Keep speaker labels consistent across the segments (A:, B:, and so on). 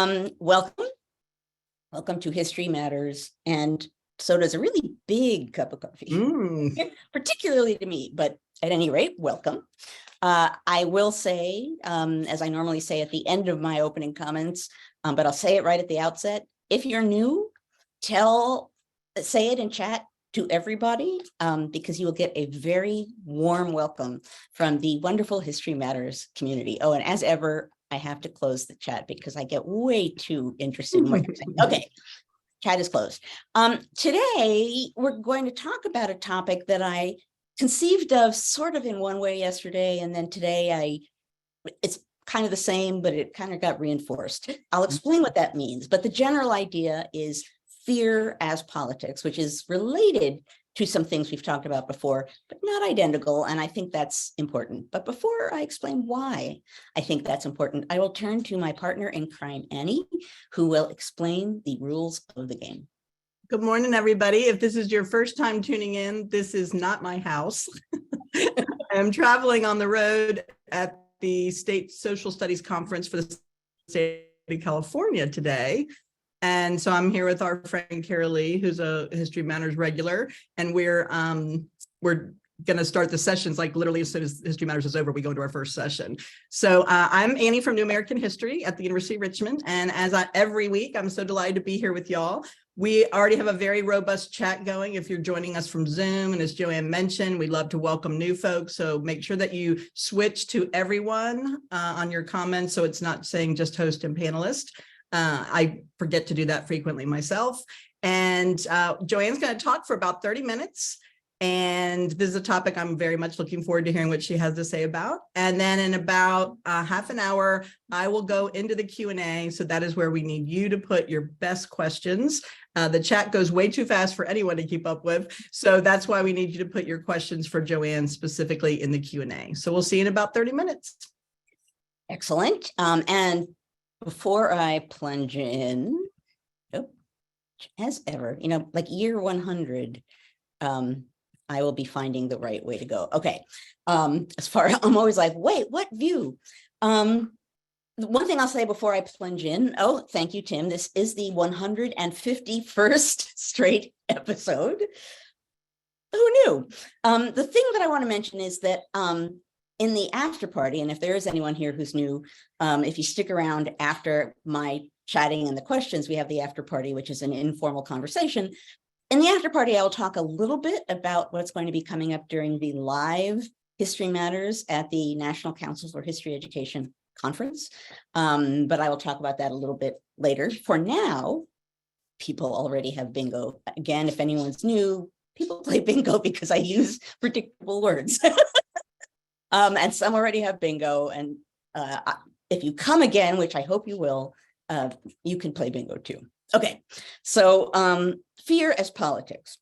A: Welcome. Welcome to History Matters. And so does a really big cup of coffee, particularly to me, but at any rate, welcome. I will say, as I normally say at the end of my opening comments, but I'll say it right at the outset. If you're new, say it in chat to everybody, because you will get a very warm welcome from the wonderful History Matters community. Oh, and as ever, I have to close the chat because I get way too interested in what you're saying. Okay, chat is closed. Today, we're going to talk about a topic that I conceived of sort of in one way yesterday, and then today it's kind of the same, but it kind of got reinforced. I'll explain what that means, but the general idea is fear as politics, which is related to some things we've talked about before, but not identical, and I think that's important. But before I explain why I think that's important, I will turn to my partner in crime, Annie, who will explain the rules of the game.
B: Good morning, everybody. If this is your first time tuning in, this is not my house. I'm traveling on the road at the State Social Studies Conference for the state of California today. And so I'm here with our friend Carol Lee, who's a History Matters regular, and we're going to start the sessions like literally as soon as History Matters is over, we go into our first session. So I'm Annie from New American History at the University of Richmond, and every week, I'm so delighted to be here with y'all. We already have a very robust chat going if you're joining us from Zoom, and as Joanne mentioned, we'd love to welcome new folks, so make sure that you switch to everyone on your comments so it's not saying just host and panelist. I forget to do that frequently myself. And Joanne's going to talk for about 30 minutes. And this is a topic I'm very much looking forward to hearing what she has to say about. And then in about half an hour, I will go into the Q&A. So that is where we need you to put your best questions. The chat goes way too fast for anyone to keep up with. So that's why we need you to put your questions for Joanne specifically in the Q&A. So we'll see you in about 30 minutes.
A: Excellent. And before I plunge in, as ever, like year 100, I will be finding the right way to go. Okay. I'm always like, wait, what view? One thing I'll say before I plunge in, thank you, Tim. This is the 151st straight episode. Who knew? The thing that I want to mention is that in the after party, and if there is anyone here who's new, if you stick around after my chatting and the questions, we have the after party, which is an informal conversation. In the after party, I will talk a little bit about what's going to be coming up during the live History Matters at the National Council for History Education conference. But I will talk about that a little bit later. For now, people already have bingo. Again, if anyone's new, people play bingo because I use predictable words. And some already have bingo. And if you come again, which I hope you will, you can play bingo too. Okay, so fear as politics.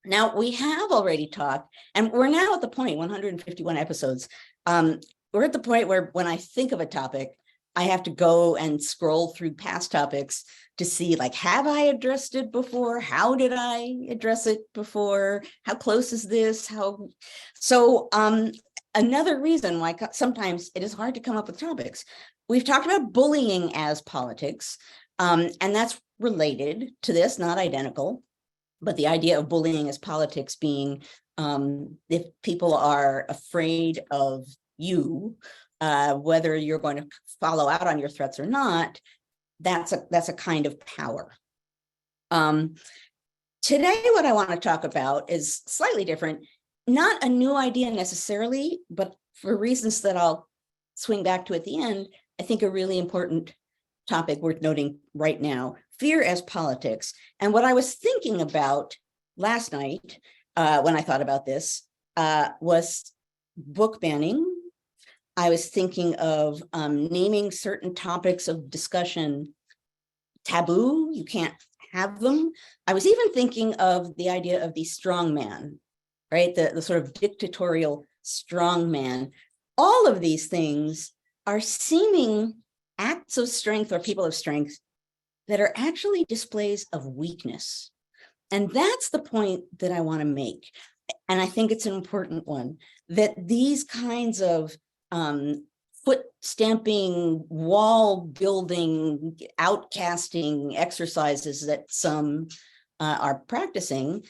A: Now, we have already talked, and we're now at the point, 151 episodes, we're at the point where when I think of a topic, I have to go and scroll through past topics to see, like, have I addressed it before? How did I address it before? How close is this? Another reason why sometimes it is hard to come up with topics. We've talked about bullying as politics, and that's related to this, not identical, but the idea of bullying as politics being if people are afraid of you, whether you're going to follow out on your threats or not, that's a kind of power. Today, what I want to talk about is slightly different. Not a new idea necessarily, but for reasons that I'll swing back to at the end, I think a really important topic worth noting right now, fear as politics. And what I was thinking about last night when I thought about this was book banning. I was thinking of naming certain topics of discussion taboo. You can't have them. I was even thinking of the idea of the strong man, right? The sort of dictatorial strong man. All of these things are seeming acts of strength or people of strength that are actually displays of weakness. And that's the point that I want to make. And I think it's an important one, that these kinds of foot stamping, wall building, outcasting exercises that some are practicing,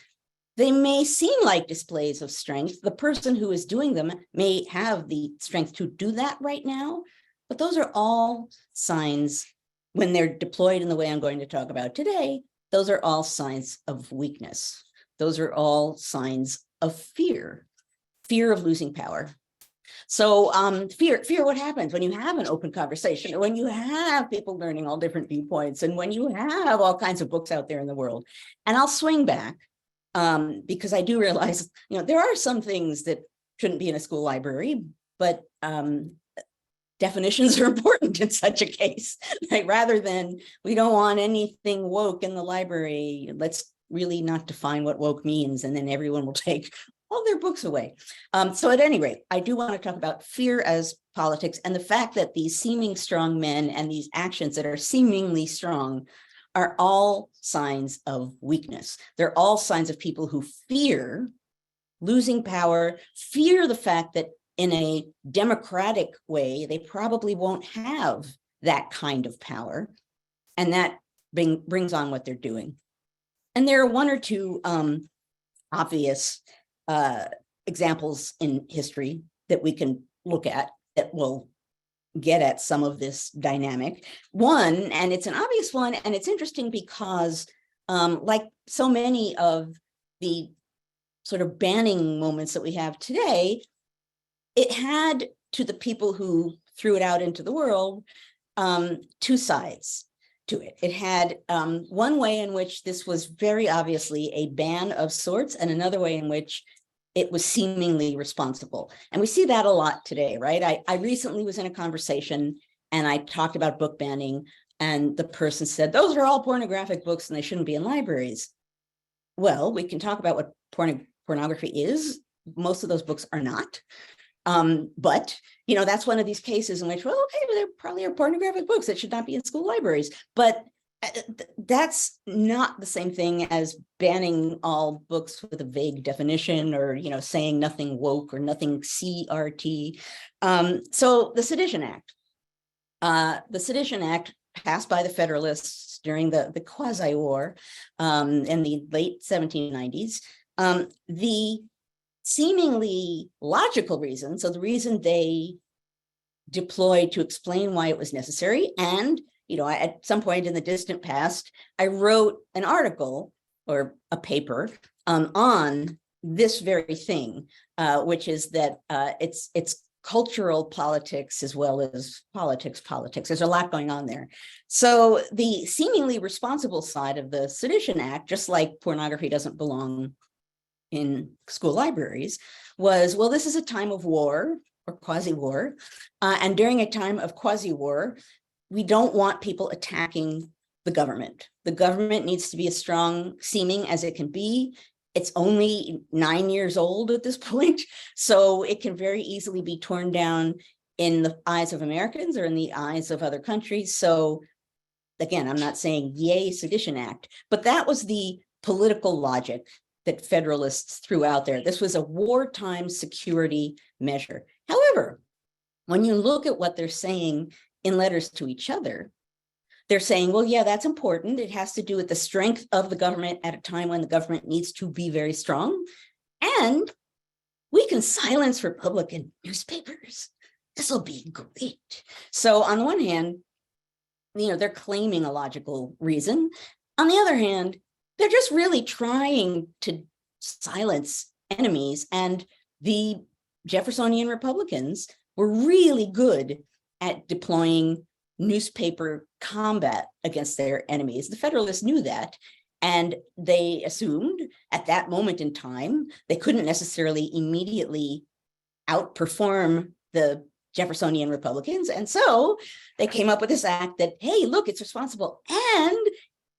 A: they may seem like displays of strength. The person who is doing them may have the strength to do that right now, but those are all signs, when they're deployed in the way I'm going to talk about today, those are all signs of weakness. Those are all signs of fear of losing power. So fear, what happens when you have an open conversation, when you have people learning all different viewpoints, and when you have all kinds of books out there in the world. And I'll swing back because I do realize, there are some things that shouldn't be in a school library, but definitions are important in such a case, right? Rather than, we don't want anything woke in the library, let's really not define what woke means, and then everyone will take all their books away. So at any rate, I do want to talk about fear as politics, and the fact that these seeming strong men and these actions that are seemingly strong are all signs of weakness. They're all signs of people who fear losing power, fear the fact that in a democratic way, they probably won't have that kind of power. And that brings on what they're doing. And there are one or two obvious examples in history that we can look at that will get at some of this dynamic. One, and it's an obvious one, and it's interesting because like so many of the sort of banning moments that we have today, it had, to the people who threw it out into the world, two sides to it. It had one way in which this was very obviously a ban of sorts, and another way in which it was seemingly responsible. And we see that a lot today, right? I recently was in a conversation and I talked about book banning, and the person said, those are all pornographic books and they shouldn't be in libraries. Well, we can talk about what pornography is. Most of those books are not. But, that's one of these cases in which, well, okay, there probably are pornographic books that should not be in school libraries. But that's not the same thing as banning all books with a vague definition, or, saying nothing woke or nothing CRT. So the Sedition Act. The Sedition Act passed by the Federalists during the quasi-war in the late 1790s. The seemingly logical reason, so the reason they deployed to explain why it was necessary, and at some point in the distant past, I wrote an article or a paper on this very thing, which is that it's cultural politics as well as politics. There's a lot going on there. So the seemingly responsible side of the Sedition Act, just like pornography doesn't belong in school libraries, was, well, this is a time of war or quasi-war. And during a time of quasi-war, we don't want people attacking the government. The government needs to be as strong seeming as it can be. It's only 9 years old at this point, so it can very easily be torn down in the eyes of Americans or in the eyes of other countries. So again, I'm not saying yay Sedition Act, but that was the political logic that Federalists threw out there. This was a wartime security measure. However, when you look at what they're saying in letters to each other, they're saying, well, yeah, that's important. It has to do with the strength of the government at a time when the government needs to be very strong. And we can silence Republican newspapers. This will be great. So on the one hand, they're claiming a logical reason. On the other hand, they're just really trying to silence enemies. And the Jeffersonian Republicans were really good at deploying newspaper combat against their enemies. The Federalists knew that, and they assumed at that moment in time, they couldn't necessarily immediately outperform the Jeffersonian Republicans. And so they came up with this act that, hey, look, it's responsible. And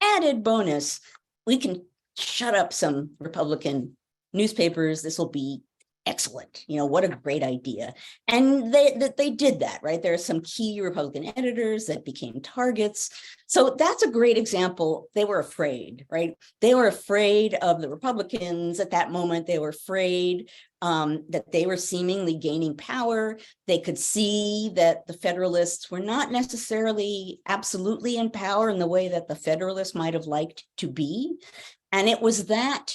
A: added bonus, we can shut up some Republican newspapers. This will be excellent, what a great idea. And they did that, right? There are some key Republican editors that became targets. So that's a great example. They were afraid, right? They were afraid of the Republicans at that moment. They were afraid that they were seemingly gaining power. They could see that the Federalists were not necessarily absolutely in power in the way that the Federalists might have liked to be. And it was that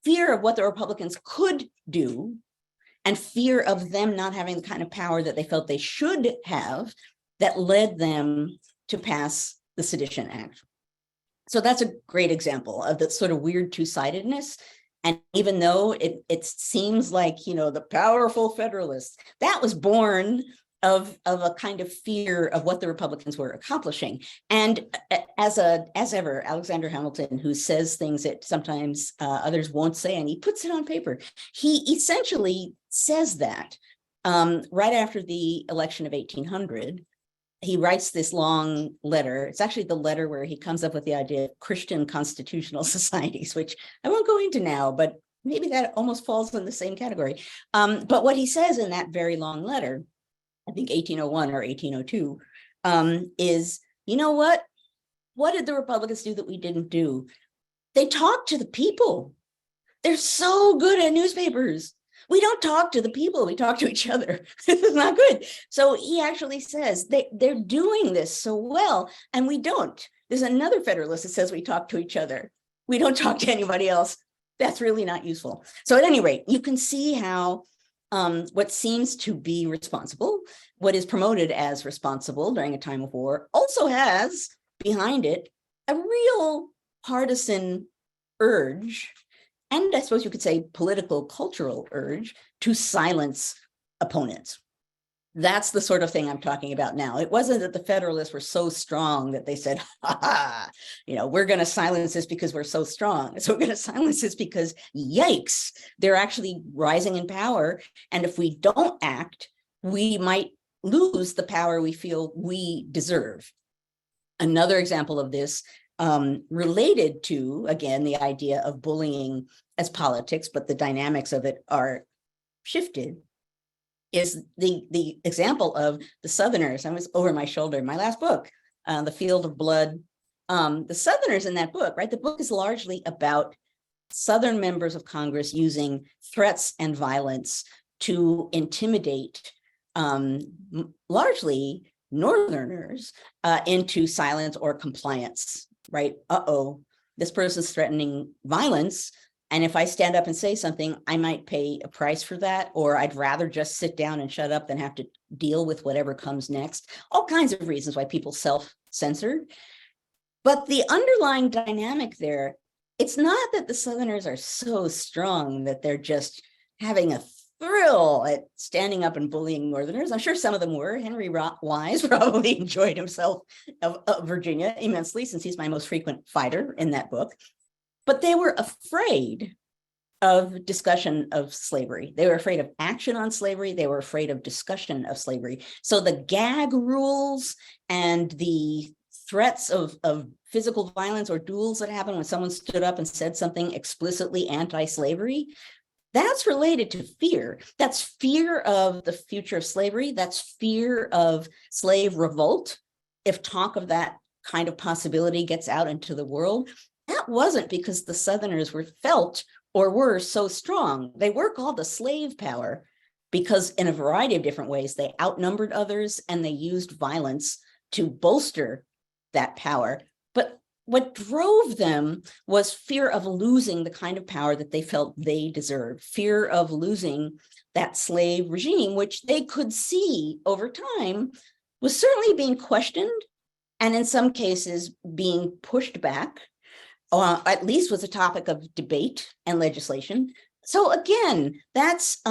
A: fear of what the Republicans could do and fear of them not having the kind of power that they felt they should have that led them to pass the Sedition Act. So that's a great example of that sort of weird two-sidedness. And even though it seems like, the powerful Federalists, that was born of a kind of fear of what the Republicans were accomplishing. And as ever, Alexander Hamilton, who says things that sometimes others won't say, and he puts it on paper, he essentially says that right after the election of 1800, he writes this long letter. It's actually the letter where he comes up with the idea of Christian constitutional societies, which I won't go into now, but maybe that almost falls in the same category. But what he says in that very long letter, I think 1801 or 1802, is, what did the Republicans do that we didn't do? They talked to the people. They're so good at newspapers. We don't talk to the people, we talk to each other. This is not good. So he actually says they're doing this so well, and we don't. There's another Federalist that says we talk to each other. We don't talk to anybody else. That's really not useful. So at any rate, you can see how what seems to be responsible, what is promoted as responsible during a time of war, also has behind it a real partisan urge, and I suppose you could say political cultural urge, to silence opponents. That's the sort of thing I'm talking about now. It wasn't that the Federalists were so strong that they said, we're going to silence this because we're so strong. So we're going to silence this because, yikes, they're actually rising in power. And if we don't act, we might lose the power we feel we deserve. Another example of this, related to, again, the idea of bullying as politics, but the dynamics of it are shifted, is the example of the Southerners. I was over my shoulder, my last book, The Field of Blood. The Southerners in that book, right? The book is largely about Southern members of Congress using threats and violence to intimidate largely Northerners into silence or compliance, right? This person's threatening violence. And if I stand up and say something, I might pay a price for that, or I'd rather just sit down and shut up than have to deal with whatever comes next. All kinds of reasons why people self-censored. But the underlying dynamic there, it's not that the Southerners are so strong that they're just having a thrill at standing up and bullying Northerners. I'm sure some of them were. Henry Wise probably enjoyed himself of Virginia immensely, since he's my most frequent fighter in that book. But they were afraid of discussion of slavery. They were afraid of action on slavery. They were afraid of discussion of slavery. So the gag rules and the threats of physical violence or duels that happened when someone stood up and said something explicitly anti-slavery, that's related to fear. That's fear of the future of slavery. That's fear of slave revolt. If talk of that kind of possibility gets out into the world, that wasn't because the Southerners were so strong. They were called the slave power because in a variety of different ways, they outnumbered others and they used violence to bolster that power. But what drove them was fear of losing the kind of power that they felt they deserved, fear of losing that slave regime, which they could see over time was certainly being questioned and in some cases being pushed back. At least was a topic of debate and legislation. So again, that's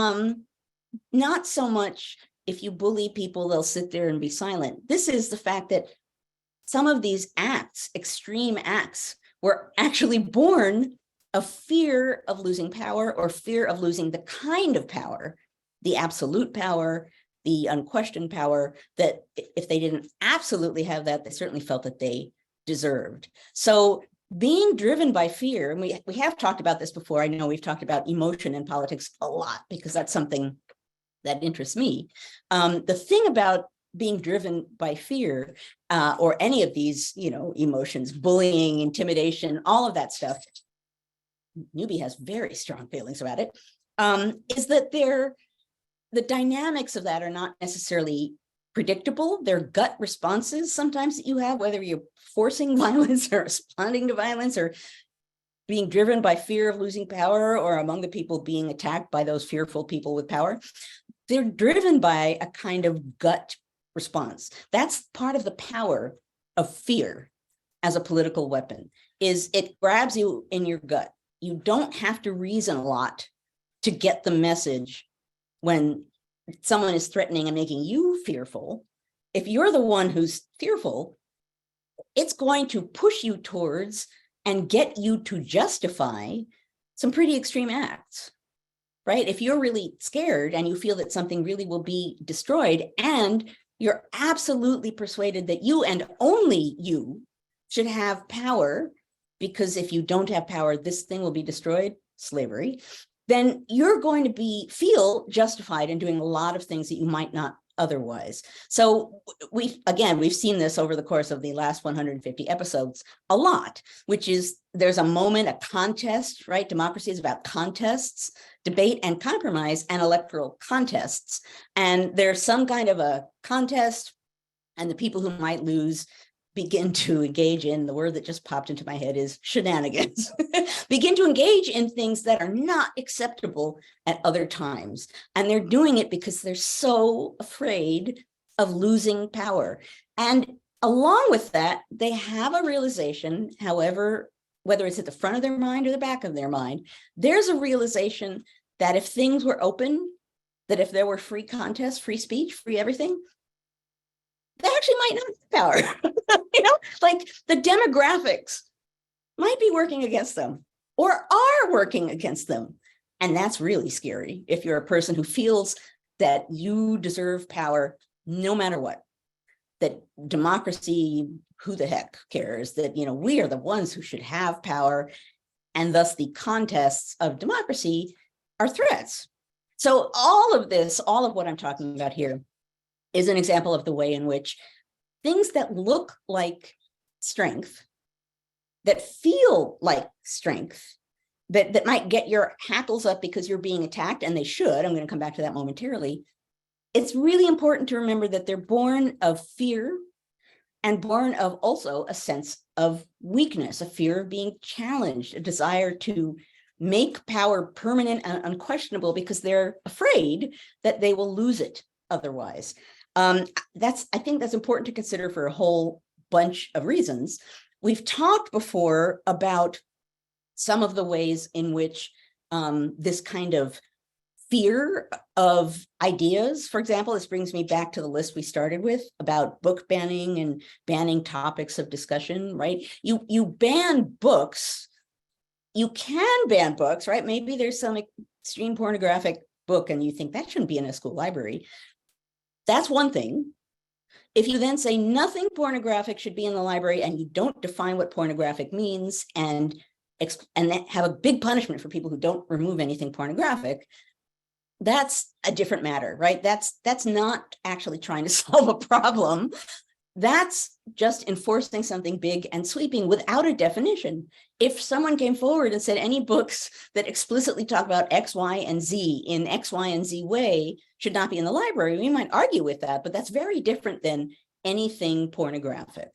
A: not so much if you bully people, they'll sit there and be silent. This is the fact that some of these acts, extreme acts, were actually born of fear of losing power or fear of losing the kind of power, the absolute power, the unquestioned power, that if they didn't absolutely have that, they certainly felt that they deserved. So being driven by fear, and we have talked about this before. I know we've talked about emotion in politics a lot because that's something that interests me. The thing about being driven by fear or any of these, emotions, bullying, intimidation, all of that stuff, Newbie has very strong feelings about it, is that the dynamics of that are not necessarily predictable. They're gut responses sometimes that you have, whether you're forcing violence or responding to violence or being driven by fear of losing power, or among the people being attacked by those fearful people with power. They're driven by a kind of gut response. That's part of the power of fear as a political weapon, is it grabs you in your gut. You don't have to reason a lot to get the message when someone is threatening and making you fearful. If you're the one who's fearful, it's going to push you towards and get you to justify some pretty extreme acts, right? If you're really scared and you feel that something really will be destroyed, and you're absolutely persuaded that you and only you should have power, because if you don't have power, this thing will be destroyed, slavery, then you're going to feel justified in doing a lot of things that you might not otherwise. So we've seen this over the course of the last 150 episodes a lot, which is there's a moment, a contest, right? Democracy is about contests, debate and compromise, and electoral contests. And there's some kind of a contest, and the people who might lose begin to engage in, the word that just popped into my head is shenanigans, begin to engage in things that are not acceptable at other times. And they're doing it because they're so afraid of losing power. And along with that, they have a realization, however, whether it's at the front of their mind or the back of their mind, there's a realization that if things were open, that if there were free contests, free speech, free everything, they actually might not have power. Like the demographics might be working against them or are working against them. And that's really scary if you're a person who feels that you deserve power no matter what, that democracy, who the heck cares, that, we are the ones who should have power. And thus the contests of democracy are threats. So all of what I'm talking about here is an example of the way in which things that look like strength, that feel like strength, that might get your hackles up because you're being attacked, and they should, I'm going to come back to that momentarily. It's really important to remember that they're born of fear and born of also a sense of weakness, a fear of being challenged, a desire to make power permanent and unquestionable because they're afraid that they will lose it otherwise. I think that's important to consider for a whole bunch of reasons. We've talked before about some of the ways in which this kind of fear of ideas, for example, this brings me back to the list we started with about book banning and banning topics of discussion, right? You ban books, you can ban books, right? Maybe there's some extreme pornographic book and you think that shouldn't be in a school library. That's one thing. If you then say nothing pornographic should be in the library and you don't define what pornographic means and have a big punishment for people who don't remove anything pornographic, that's a different matter, right? That's not actually trying to solve a problem. That's just enforcing something big and sweeping without a definition. If someone came forward and said any books that explicitly talk about X, Y, and Z in X, Y, and Z way should not be in the library, we might argue with that, but that's very different than anything pornographic.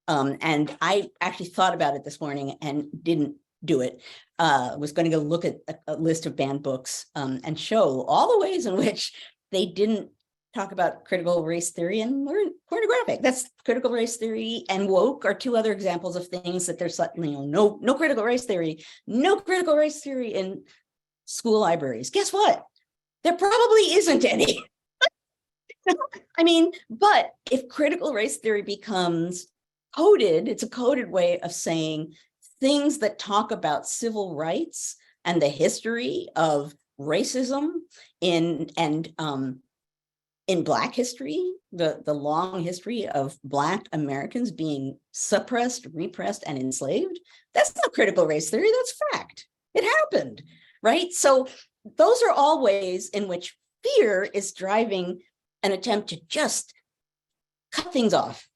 A: And I actually thought about it this morning and didn't do it. Was going to go look at a list of banned books and show all the ways in which they didn't talk about critical race theory and pornographic. That's critical race theory and woke are two other examples of things that there's no critical race theory, in school libraries. Guess what? There probably isn't any. I mean, but if critical race theory becomes coded, it's a coded way of saying things that talk about civil rights and the history of racism and in Black history, the long history of Black Americans being suppressed, repressed, and enslaved, that's not critical race theory, that's fact. It happened, right? So those are all ways in which fear is driving an attempt to just cut things off,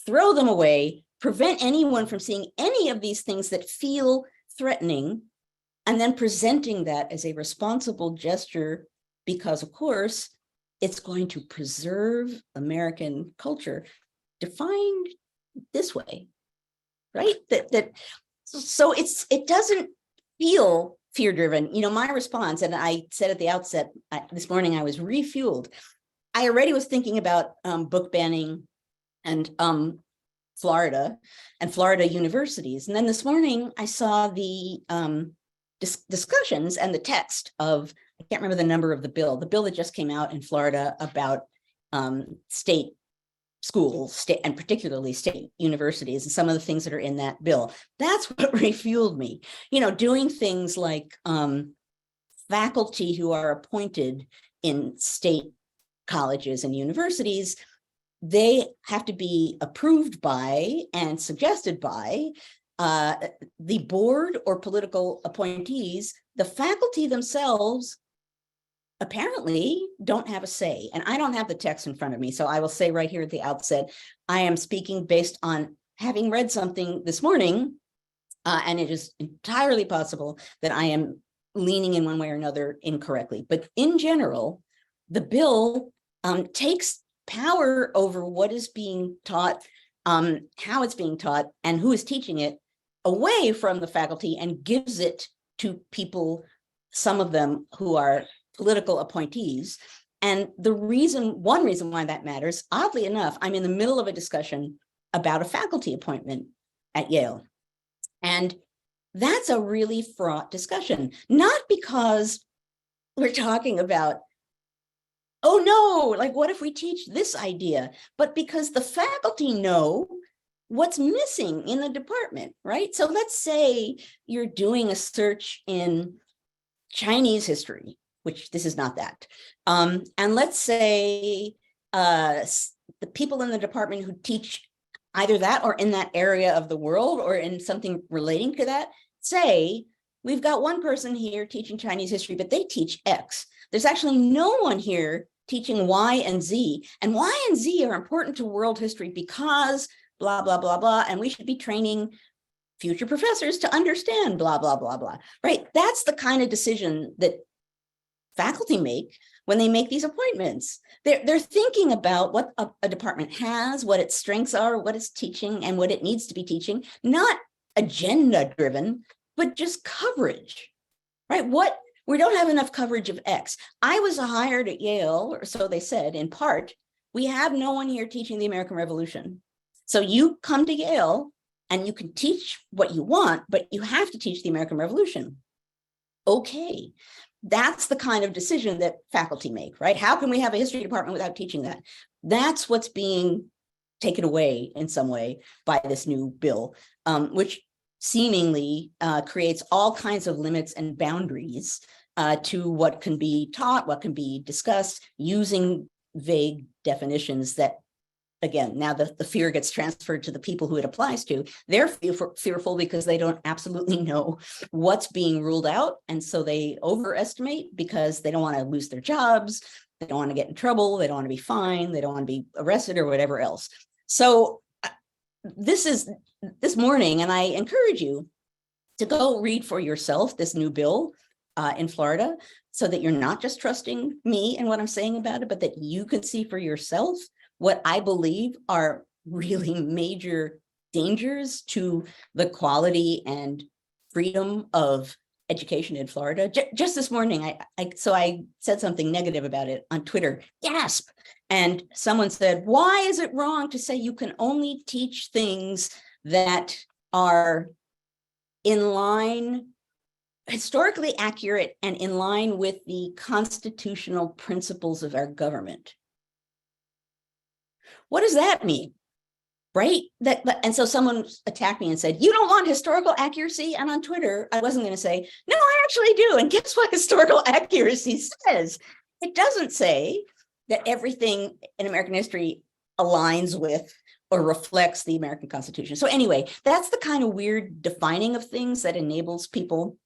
A: throw them away, prevent anyone from seeing any of these things that feel threatening, and then presenting that as a responsible gesture because, of course, it's going to preserve American culture defined this way, right? So it doesn't feel fear-driven. You know, my response, and I said at the outset this morning, I was refueled. I already was thinking about book banning and Florida and Florida universities. And then this morning I saw the discussions and the text of, I can't remember the number of the bill that just came out in Florida about state schools, and particularly state universities, and some of the things that are in that bill. That's what refueled me. You know, doing things like faculty who are appointed in state colleges and universities, they have to be approved by and suggested by the board or political appointees. The faculty themselves apparently don't have a say. And I don't have the text in front of me, so I will say right here at the outset, I am speaking based on having read something this morning, and it is entirely possible that I am leaning in one way or another incorrectly. But in general, the bill takes power over what is being taught, how it's being taught, and who is teaching it away from the faculty and gives it to people, some of them who are political appointees. And one reason why that matters, oddly enough, I'm in the middle of a discussion about a faculty appointment at Yale. And that's a really fraught discussion, not because we're talking about, oh no, like what if we teach this idea, but because the faculty know what's missing in the department, right? So let's say you're doing a search in Chinese history, which this is not that. And let's say the people in the department who teach either that or in that area of the world or in something relating to that, say, we've got one person here teaching Chinese history, but they teach X. There's actually no one here teaching Y and Z. And Y and Z are important to world history because blah, blah, blah, blah. And we should be training future professors to understand blah, blah, blah, blah, right? That's the kind of decision that faculty make when they make these appointments. They're thinking about what a department has, what its strengths are, what it's teaching, and what it needs to be teaching, not agenda driven, but just coverage, right? We don't have enough coverage of X. I was hired at Yale, or so they said, in part, we have no one here teaching the American Revolution. So you come to Yale and you can teach what you want, but you have to teach the American Revolution. Okay. That's the kind of decision that faculty make, right? How can we have a history department without teaching that? That's what's being taken away in some way by this new bill, which seemingly creates all kinds of limits and boundaries to what can be taught, what can be discussed, using vague definitions that, again, now the fear gets transferred to the people who it applies to. They're fearful because they don't absolutely know what's being ruled out. And so they overestimate because they don't want to lose their jobs. They don't want to get in trouble. They don't want to be fined. They don't want to be arrested or whatever else. So this morning, and I encourage you to go read for yourself this new bill in Florida, so that you're not just trusting me and what I'm saying about it, but that you can see for yourself what I believe are really major dangers to the quality and freedom of education in Florida. Just this morning, I said something negative about it on Twitter, gasp. And someone said, why is it wrong to say you can only teach things that are in line, historically accurate and in line with the constitutional principles of our government? What does that mean, right? And so someone attacked me and said, you don't want historical accuracy? And on Twitter, I wasn't going to say, no, I actually do. And guess what historical accuracy says? It doesn't say that everything in American history aligns with or reflects the American Constitution. So anyway, that's the kind of weird defining of things that enables people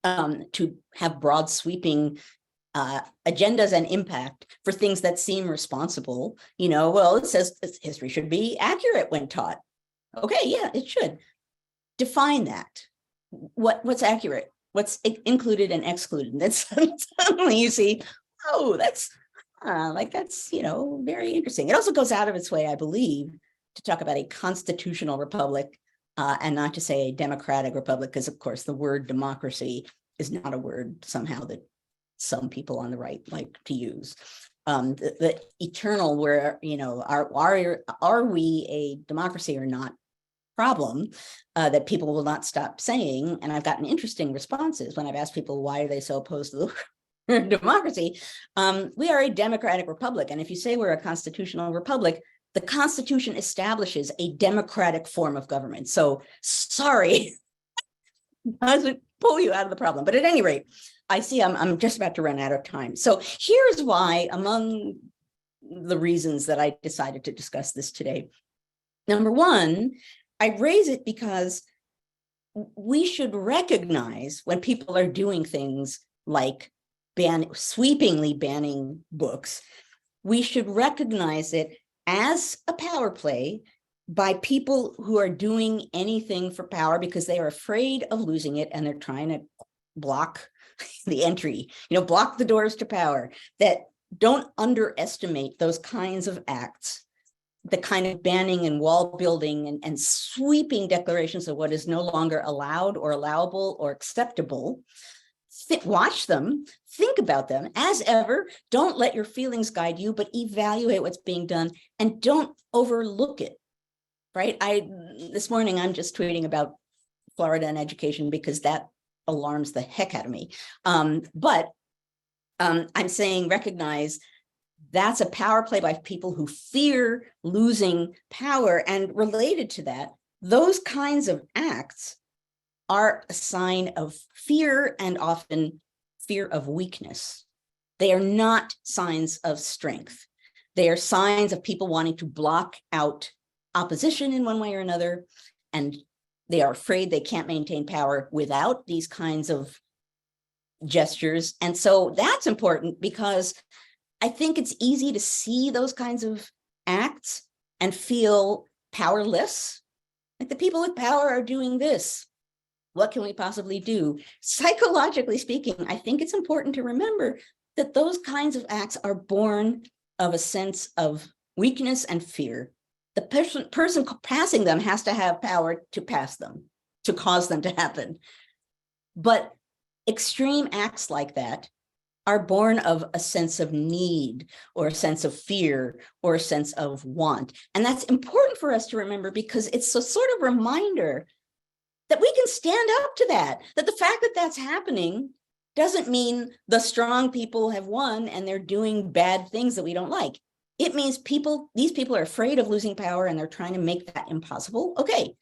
A: to have broad sweeping agendas and impact for things that seem responsible. Well, it says history should be accurate when taught. Okay, yeah, it should. Define that. What's accurate? What's included and excluded? And then suddenly you see, oh, that's very interesting. It also goes out of its way, I believe, to talk about a constitutional republic and not to say a democratic republic, because of course the word democracy is not a word somehow that some people on the right like to use. The eternal, where, are we a democracy or not problem that people will not stop saying. And I've gotten interesting responses when I've asked people, why are they so opposed to the democracy? We are a democratic republic. And if you say we're a constitutional republic, the Constitution establishes a democratic form of government. So sorry, doesn't pull you out of the problem. But at any rate, I see I'm just about to run out of time. So here's why, among the reasons that I decided to discuss this today. Number one, I raise it because we should recognize when people are doing things like sweepingly banning books, we should recognize it as a power play by people who are doing anything for power because they are afraid of losing it and they're trying to block the entry, block the doors to power. That don't underestimate those kinds of acts, the kind of banning and wall building and sweeping declarations of what is no longer allowed or allowable or acceptable. Watch them, think about them. As ever, don't let your feelings guide you, but evaluate what's being done and don't overlook it, right? This morning, I'm just tweeting about Florida and education because that alarms the heck out of me. But I'm saying recognize that's a power play by people who fear losing power. And related to that, those kinds of acts are a sign of fear and often fear of weakness. They are not signs of strength. They are signs of people wanting to block out opposition in one way or another. And they are afraid they can't maintain power without these kinds of gestures. And so that's important because I think it's easy to see those kinds of acts and feel powerless. Like the people with power are doing this. What can we possibly do? Psychologically speaking, I think it's important to remember that those kinds of acts are born of a sense of weakness and fear. The person passing them has to have power to pass them, to cause them to happen. But extreme acts like that are born of a sense of need or a sense of fear or a sense of want. And that's important for us to remember because it's a sort of reminder that we can stand up to that the fact that that's happening doesn't mean the strong people have won and they're doing bad things that we don't like. It means these people are afraid of losing power and they're trying to make that impossible. Okay,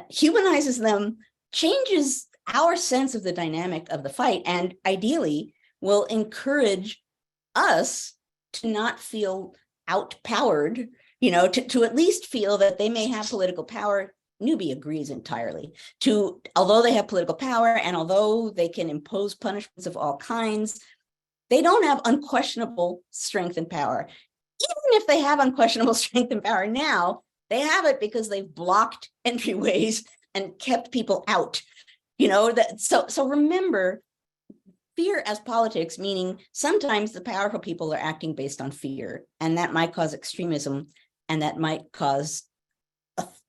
A: humanizes them, changes our sense of the dynamic of the fight, and ideally will encourage us to not feel outpowered, to at least feel that they may have political power. Newby agrees entirely although they have political power and although they can impose punishments of all kinds, they don't have unquestionable strength and power. Even if they have unquestionable strength and power now, they have it because they've blocked entryways and kept people out. So remember, fear as politics, meaning sometimes the powerful people are acting based on fear, and that might cause extremism, and that might cause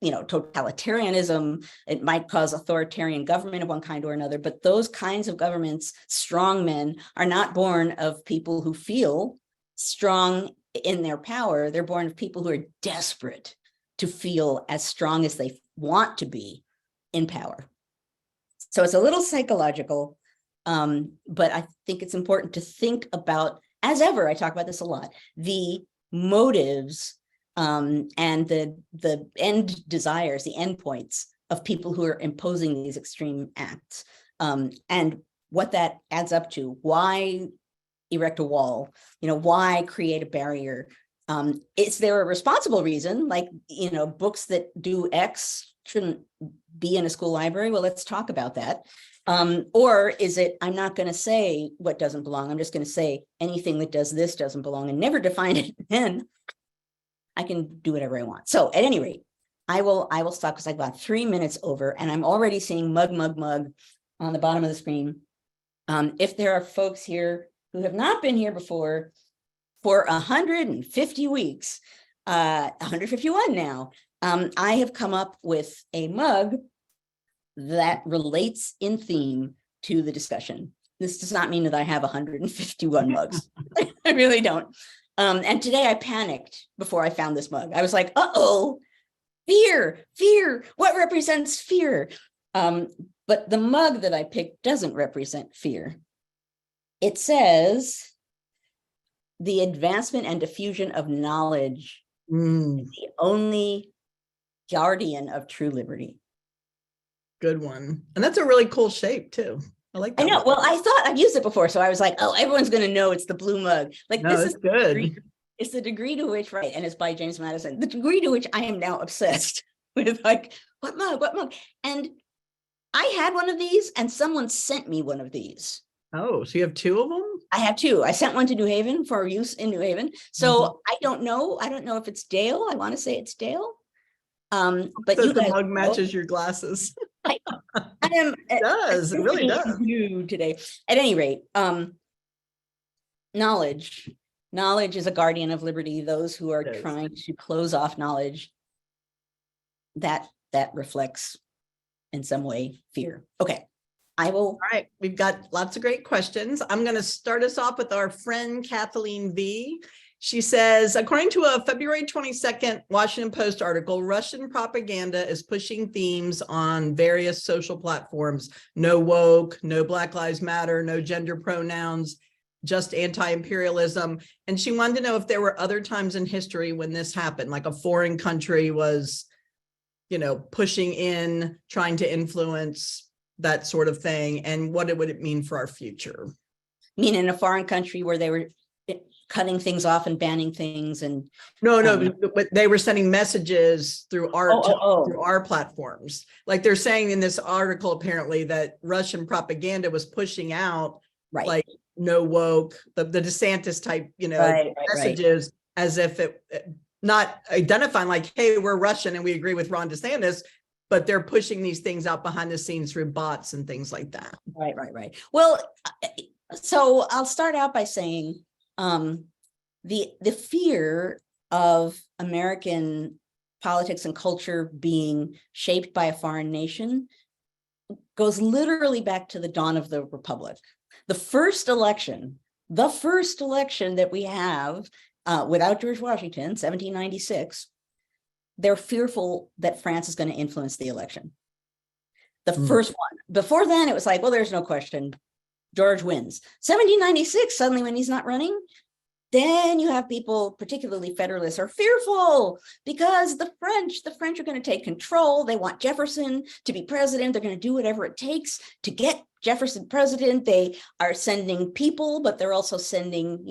A: totalitarianism. It might cause authoritarian government of one kind or another, but those kinds of governments, strong men, are not born of people who feel strong in their power. They're born of people who are desperate to feel as strong as they want to be in power. So it's a little psychological, but I think it's important to think about, as ever, I talk about this a lot, the motives and the end desires, the end points of people who are imposing these extreme acts, and what that adds up to, why erect a wall? Why create a barrier? Is there a responsible reason, like, books that do X shouldn't be in a school library? Well, let's talk about that. Or is it, I'm not going to say what doesn't belong. I'm just going to say anything that does this doesn't belong and never define it. Then I can do whatever I want. So at any rate, I will stop because I've got 3 minutes over and I'm already seeing mug on the bottom of the screen. If there are folks here who have not been here before for 150 weeks, 151 now, I have come up with a mug that relates in theme to the discussion. This does not mean that I have 151 mugs. I really don't. And today I panicked before I found this mug. I was like, uh-oh, fear, what represents fear? But the mug that I picked doesn't represent fear. It says, the advancement and diffusion of knowledge is the only guardian of true liberty.
B: Good one. And that's a really cool shape too. I like that.
A: I know.
B: one.
A: Well, I thought I've used it before. So I was like, oh, everyone's going to know it's the blue mug. Like,
B: No,
A: this
B: it's
A: is
B: good.
A: It's the degree to which, right, and it's by James Madison, the degree to which I am now obsessed with, like, what mug? And I had one of these and someone sent me one of these.
B: Oh, so you have two of them?
A: I have two. I sent one to New Haven for use in New Haven. So I don't know if it's Dale. I want to say it's Dale. But
B: So
A: you
B: the
A: guys
B: mug
A: know.
B: matches your glasses.
A: I am.
B: It does. It really does.
A: You today. At any rate, knowledge is a guardian of liberty. Those who are trying to close off knowledge, that reflects in some way fear. Okay, I will.
B: All right, we've got lots of great questions. I'm going to start us off with our friend Kathleen V. She says, according to a February 22nd Washington Post article, Russian propaganda is pushing themes on various social platforms. No woke, no Black Lives Matter, no gender pronouns, just anti-imperialism. And she wanted to know if there were other times in history when this happened, like a foreign country was, pushing in, trying to influence that sort of thing, and what would it mean for our future?
A: I mean, in a foreign country where they were cutting things off and banning things, and
B: no, but they were sending messages through through our platforms. Like they're saying in this article, apparently, that Russian propaganda was pushing out,
A: right,
B: like no woke, the DeSantis type, messages, as if it not identifying like, hey, we're Russian and we agree with Ron DeSantis, but they're pushing these things out behind the scenes through bots and things like that.
A: Right. Well, so I'll start out by saying the fear of American politics and culture being shaped by a foreign nation goes literally back to the dawn of the Republic. The first election that we have without George Washington, 1796, they're fearful that France is going to influence the election. The first one. Before then, it was like, well, there's no question. George wins. 1796, suddenly when he's not running, then you have people, particularly Federalists, are fearful because the French are going to take control. They want Jefferson to be president. They're going to do whatever it takes to get Jefferson president. They are sending people, but they're also sending,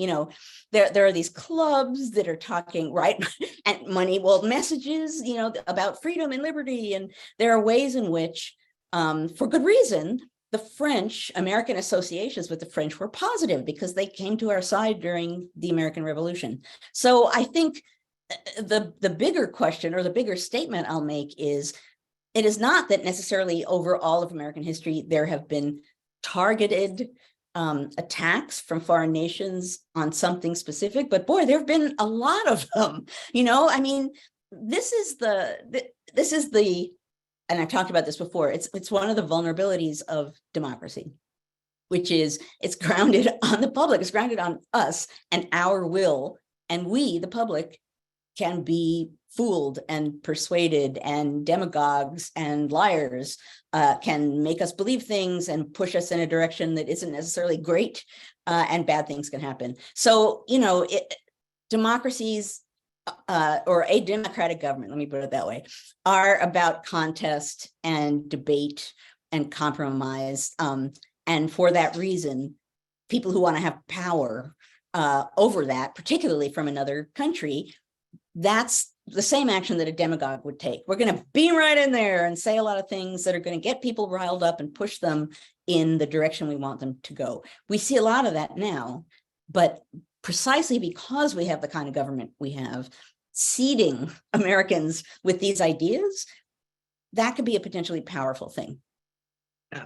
A: there are these clubs that are talking, right, and money, messages, about freedom and liberty. And there are ways in which, for good reason, the French, American associations with the French were positive because they came to our side during the American Revolution. So I think the bigger question, or the bigger statement I'll make, is it is not that necessarily over all of American history there have been targeted attacks from foreign nations on something specific, but boy, there have been a lot of them. I mean, this is the and I've talked about this before, it's one of the vulnerabilities of democracy, which is it's grounded on the public, it's grounded on us and our will. And we, the public, can be fooled and persuaded, and demagogues and liars can make us believe things and push us in a direction that isn't necessarily great, and bad things can happen. So, democracies, or a democratic government, let me put it that way, are about contest and debate and compromise. And for that reason, people who want to have power over that, particularly from another country, that's the same action that a demagogue would take. We're going to be right in there and say a lot of things that are going to get people riled up and push them in the direction we want them to go. We see a lot of that now, but precisely because we have the kind of government we have, seeding Americans with these ideas, that could be a potentially powerful thing.
B: Yeah.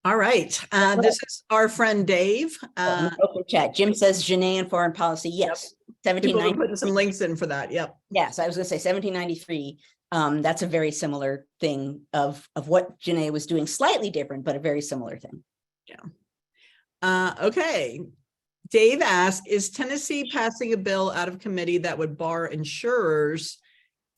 B: All right. This is our friend Dave.
A: Chat. Jim says Genet and foreign policy. Yes.
B: Yep. People are
A: 1793.
B: putting some links in for that. Yep.
A: Yes, I was going to say 1793. That's a very similar thing of what Genet was doing, slightly different, but a very similar thing.
B: Yeah. Okay. Dave asked, is Tennessee passing a bill out of committee that would bar insurers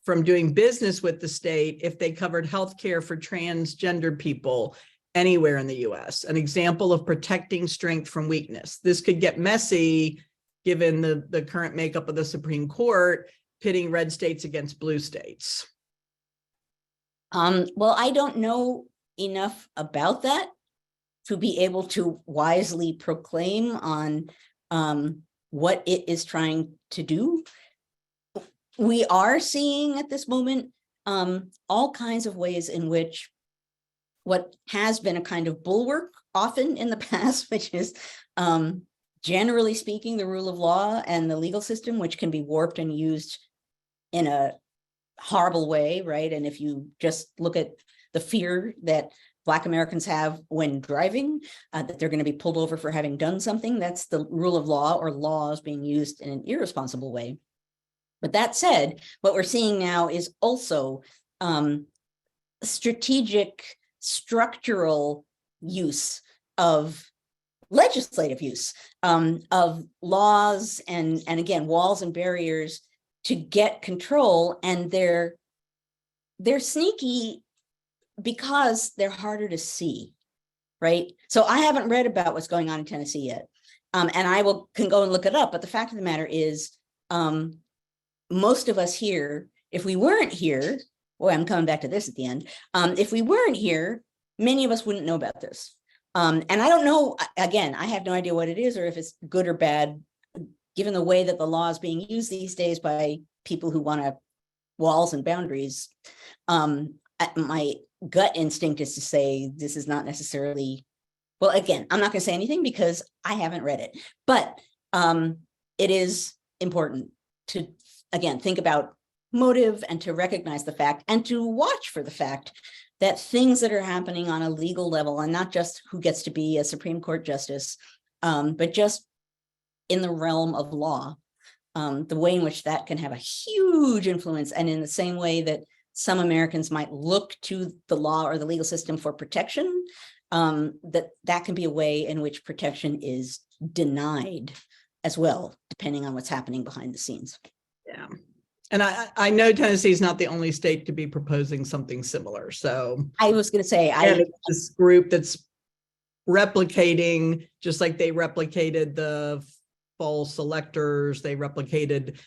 B: from doing business with the state if they covered health care for transgender people anywhere in the US? An example of protecting strength from weakness. This could get messy given the current makeup of the Supreme Court, pitting red states against blue states.
A: Well, I don't know enough about that to be able to wisely proclaim on what it is trying to do. We are seeing at this moment all kinds of ways in which what has been a kind of bulwark often in the past, which is generally speaking, the rule of law and the legal system, which can be warped and used in a horrible way, right? And if you just look at the fear that Black Americans have when driving, that they're going to be pulled over for having done something, that's the rule of law or laws being used in an irresponsible way. But that said, what we're seeing now is also strategic, structural use of legislative use of laws and again, walls and barriers to get control. And they're sneaky because they're harder to see, right? So I haven't read about what's going on in Tennessee yet. And I can go and look it up. But the fact of the matter is, most of us here, if we weren't here, boy, I'm coming back to this at the end. If we weren't here, many of us wouldn't know about this. And I don't know, again, I have no idea what it is or if it's good or bad, given the way that the law is being used these days by people who want to walls and boundaries. My gut instinct is to say this is not necessarily, well, again, I'm not going to say anything because I haven't read it, but it is important to, again, think about motive and to recognize the fact and to watch for the fact that things that are happening on a legal level, and not just who gets to be a Supreme Court justice, but just in the realm of law, the way in which that can have a huge influence. And in the same way that some Americans might look to the law or the legal system for protection, that can be a way in which protection is denied as well, depending on what's happening behind the scenes.
B: Yeah. And I know Tennessee is not the only state to be proposing something similar. So
A: I was going to say,
B: it's this group that's replicating, just like they replicated the false electors, they replicated,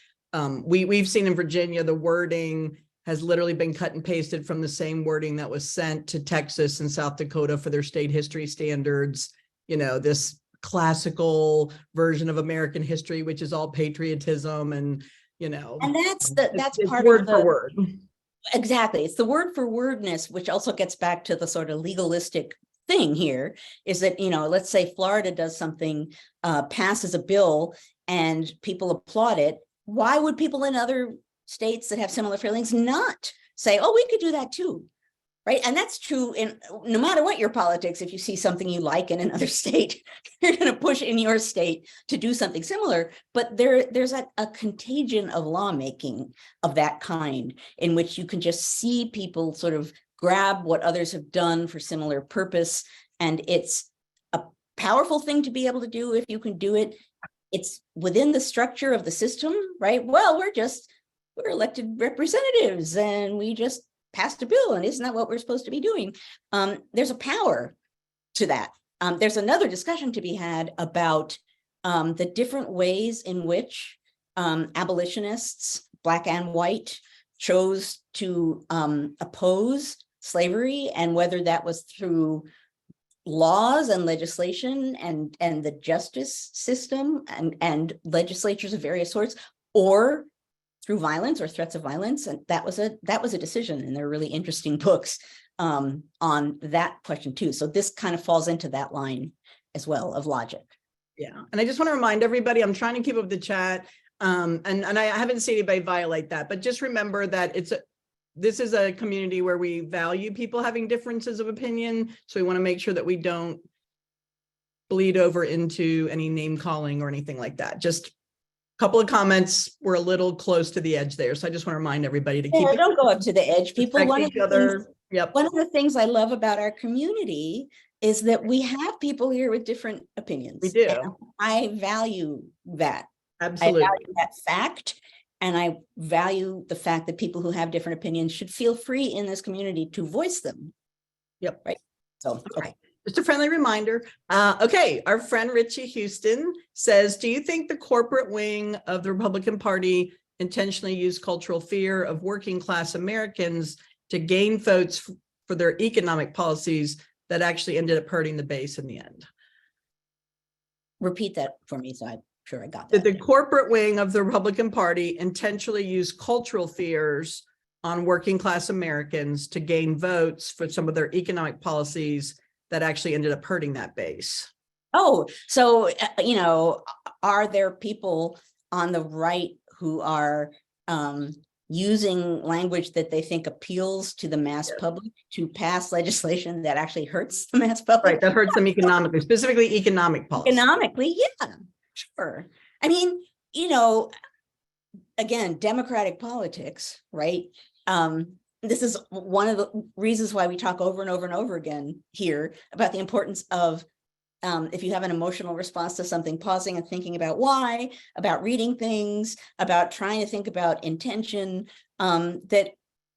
B: we've seen in Virginia, the wording has literally been cut and pasted from the same wording that was sent to Texas and South Dakota for their state history standards. You know, this classical version of American history, which is all patriotism and, you know,
A: and that's part
B: word
A: of the
B: for word.
A: Exactly. It's the word for wordness, which also gets back to the sort of legalistic thing here is that, you know, let's say Florida does something, passes a bill and people applaud it. Why would people in other states that have similar feelings not say, oh, we could do that too? Right. And that's true in no matter what your politics. If you see something you like in another state, you're going to push in your state to do something similar. But there's a contagion of lawmaking of that kind in which you can just see people sort of grab what others have done for similar purpose. And it's a powerful thing to be able to do if you can do it. It's within the structure of the system, right? Well, we're elected representatives and we just passed a bill, and isn't that what we're supposed to be doing? There's a power to that. There's another discussion to be had about the different ways in which abolitionists, Black and white, chose to oppose slavery, and whether that was through, laws and legislation and the justice system and legislatures of various sorts, or through violence or threats of violence. And that was a decision, and there are really interesting books on that question too. So this kind of falls into that line as well of logic.
B: Yeah, and I just want to remind everybody, I'm trying to keep up the chat, and I haven't seen anybody violate that, but just remember that this is a community where we value people having differences of opinion. So we want to make sure that we don't bleed over into any name calling or anything like that. Just a couple of comments were a little close to the edge there. So I just want to remind everybody to keep
A: don't go up to the edge, people. One of the things I love about our community is that we have people here with different opinions.
B: We do.
A: And I value that.
B: Absolutely.
A: I value that fact. And I value the fact that people who have different opinions should feel free in this community to voice them.
B: Yep.
A: Right. So, okay.
B: Just a friendly reminder. Okay. Our friend Richie Houston says, do you think the corporate wing of the Republican Party intentionally used cultural fear of working class Americans to gain votes for their economic policies that actually ended up hurting the base in the end?
A: Repeat that for me, so I'm sure I got that.
B: Did the corporate wing of the Republican Party intentionally use cultural fears on working class Americans to gain votes for some of their economic policies that actually ended up hurting that base?
A: Oh, so, are there people on the right who are using language that they think appeals to the mass public to pass legislation that actually hurts the mass public?
B: Right, that hurts them economically, specifically economic policy.
A: Economically, yeah, sure. I mean, again, democratic politics, right? This is one of the reasons why we talk over and over and over again here about the importance of, if you have an emotional response to something, pausing and thinking about why, about reading things, about trying to think about intention, that,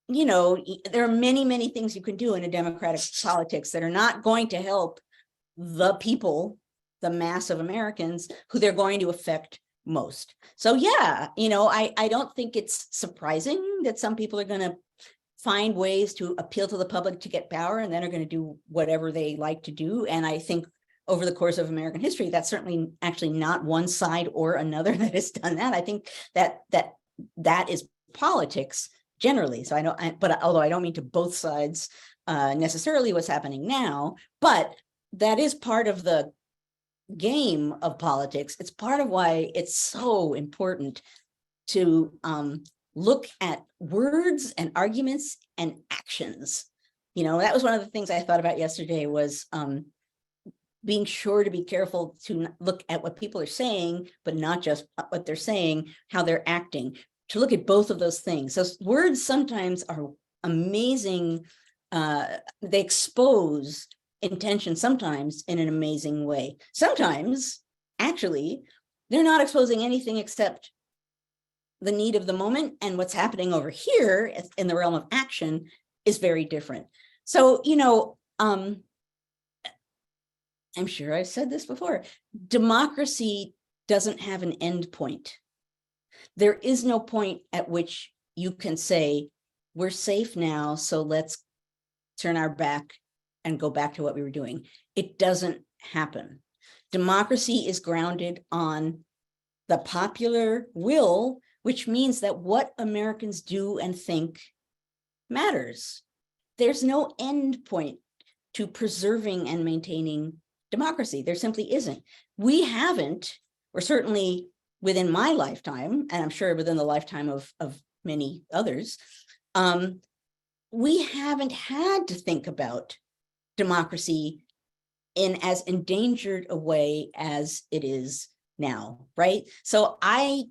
A: there are many, many things you can do in a democratic politics that are not going to help the people, the mass of Americans who they're going to affect most. So yeah, I don't think it's surprising that some people are going to find ways to appeal to the public to get power, and then are going to do whatever they like to do. And I think over the course of American history, that's certainly actually not one side or another that has done that. I think that is politics generally. So but although I don't mean to both sides necessarily what's happening now, but that is part of the game of politics. It's part of why it's so important to look at words and arguments and actions. That was one of the things I thought about yesterday, was being sure to be careful to look at what people are saying, but not just what they're saying, how they're acting, to look at both of those things. So words sometimes are amazing. They expose intention sometimes in an amazing way. Sometimes, actually, they're not exposing anything except the need of the moment, and what's happening over here in the realm of action is very different. So, I'm sure I've said this before, democracy doesn't have an end point. There is no point at which you can say, we're safe now, so let's turn our back and go back to what we were doing. It doesn't happen. Democracy is grounded on the popular will, which means that what Americans do and think matters. There's no end point to preserving and maintaining democracy. There simply isn't. We haven't, or certainly within my lifetime, and I'm sure within the lifetime of many others, we haven't had to think about democracy in as endangered a way as it is now, right? So I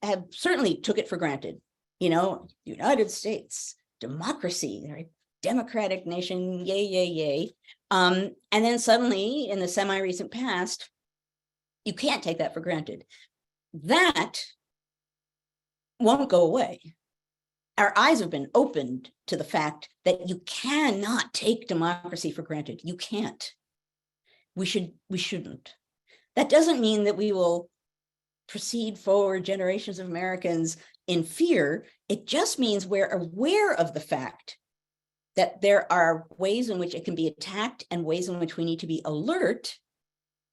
A: have certainly took it for granted, United States, democracy, right? Democratic nation, yay, yay, yay. And then suddenly in the semi-recent past, you can't take that for granted. That won't go away. Our eyes have been opened to the fact that you cannot take democracy for granted. You can't. We shouldn't. That doesn't mean that we will proceed forward generations of Americans in fear. It just means we're aware of the fact that there are ways in which it can be attacked and ways in which we need to be alert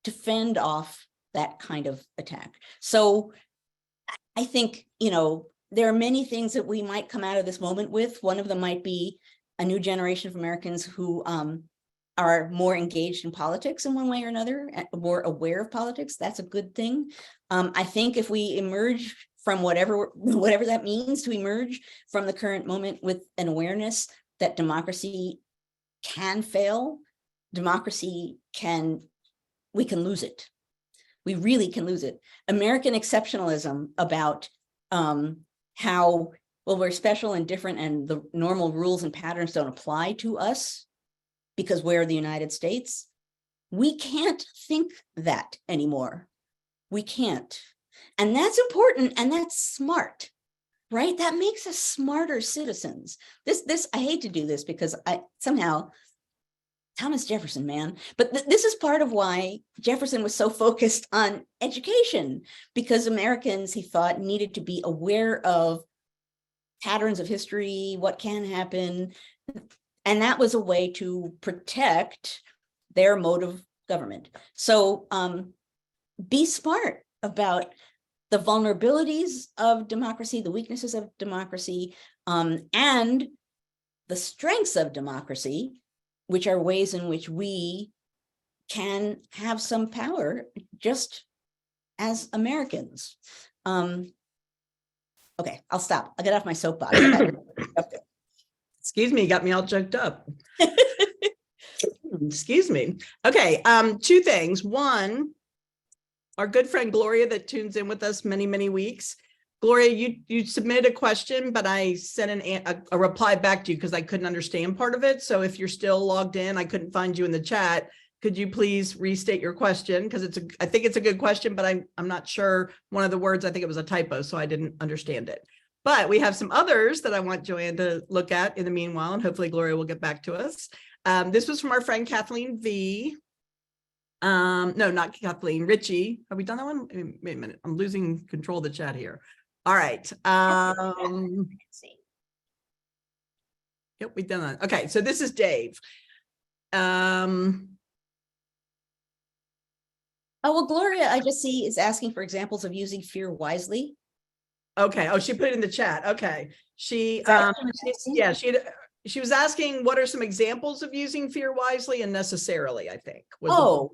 A: to fend off that kind of attack. So I think, there are many things that we might come out of this moment with. One of them might be a new generation of Americans who are more engaged in politics in one way or another, more aware of politics. That's a good thing. I think if we emerge from whatever that means, to emerge from the current moment with an awareness that democracy can fail, we can lose it. We really can lose it. American exceptionalism about how, well, we're special and different and the normal rules and patterns don't apply to us because we're the United States. We can't think that anymore. We can't. And that's important and that's smart, right? That makes us smarter citizens. I hate to do this because somehow Thomas Jefferson, man. But this is part of why Jefferson was so focused on education, because Americans, he thought, needed to be aware of patterns of history, what can happen. And that was a way to protect their mode of government. So be smart about the vulnerabilities of democracy, the weaknesses of democracy, and the strengths of democracy, which are ways in which we can have some power just as Americans. Okay, I'll stop. I'll get off my soapbox.
B: Excuse me, you got me all choked up. Excuse me. Okay, two things. One, our good friend Gloria that tunes in with us many, many weeks. Gloria, you submitted a question, but I sent a reply back to you because I couldn't understand part of it. So if you're still logged in, I couldn't find you in the chat. Could you please restate your question? Because I think it's a good question, but I'm not sure. One of the words, I think it was a typo, so I didn't understand it. But we have some others that I want Joanne to look at in the meanwhile, and hopefully Gloria will get back to us. This was from our friend Kathleen V. No, not Kathleen, Richie. Have we done that one? Wait a minute. I'm losing control of the chat here. All right. Yep, we've done that. Okay, so this is Dave.
A: Oh, well, Gloria, I just see is asking for examples of using fear wisely.
B: Okay. Oh, she put it in the chat. Okay. She was asking what are some examples of using fear wisely and necessarily, I think.
A: Well,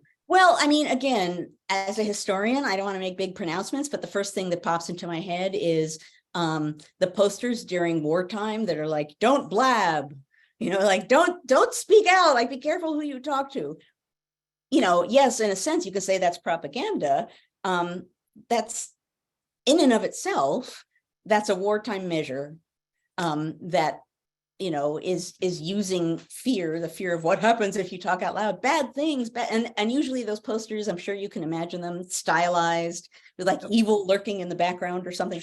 A: I mean, again, as a historian, I don't want to make big pronouncements, but the first thing that pops into my head is the posters during wartime that are like, don't blab, like don't speak out, like be careful who you talk to. Yes, in a sense, you could say that's propaganda. That's in and of itself, that's a wartime measure that is using fear, the fear of what happens if you talk out loud, bad things, and usually those posters, I'm sure you can imagine them stylized with like evil lurking in the background or something.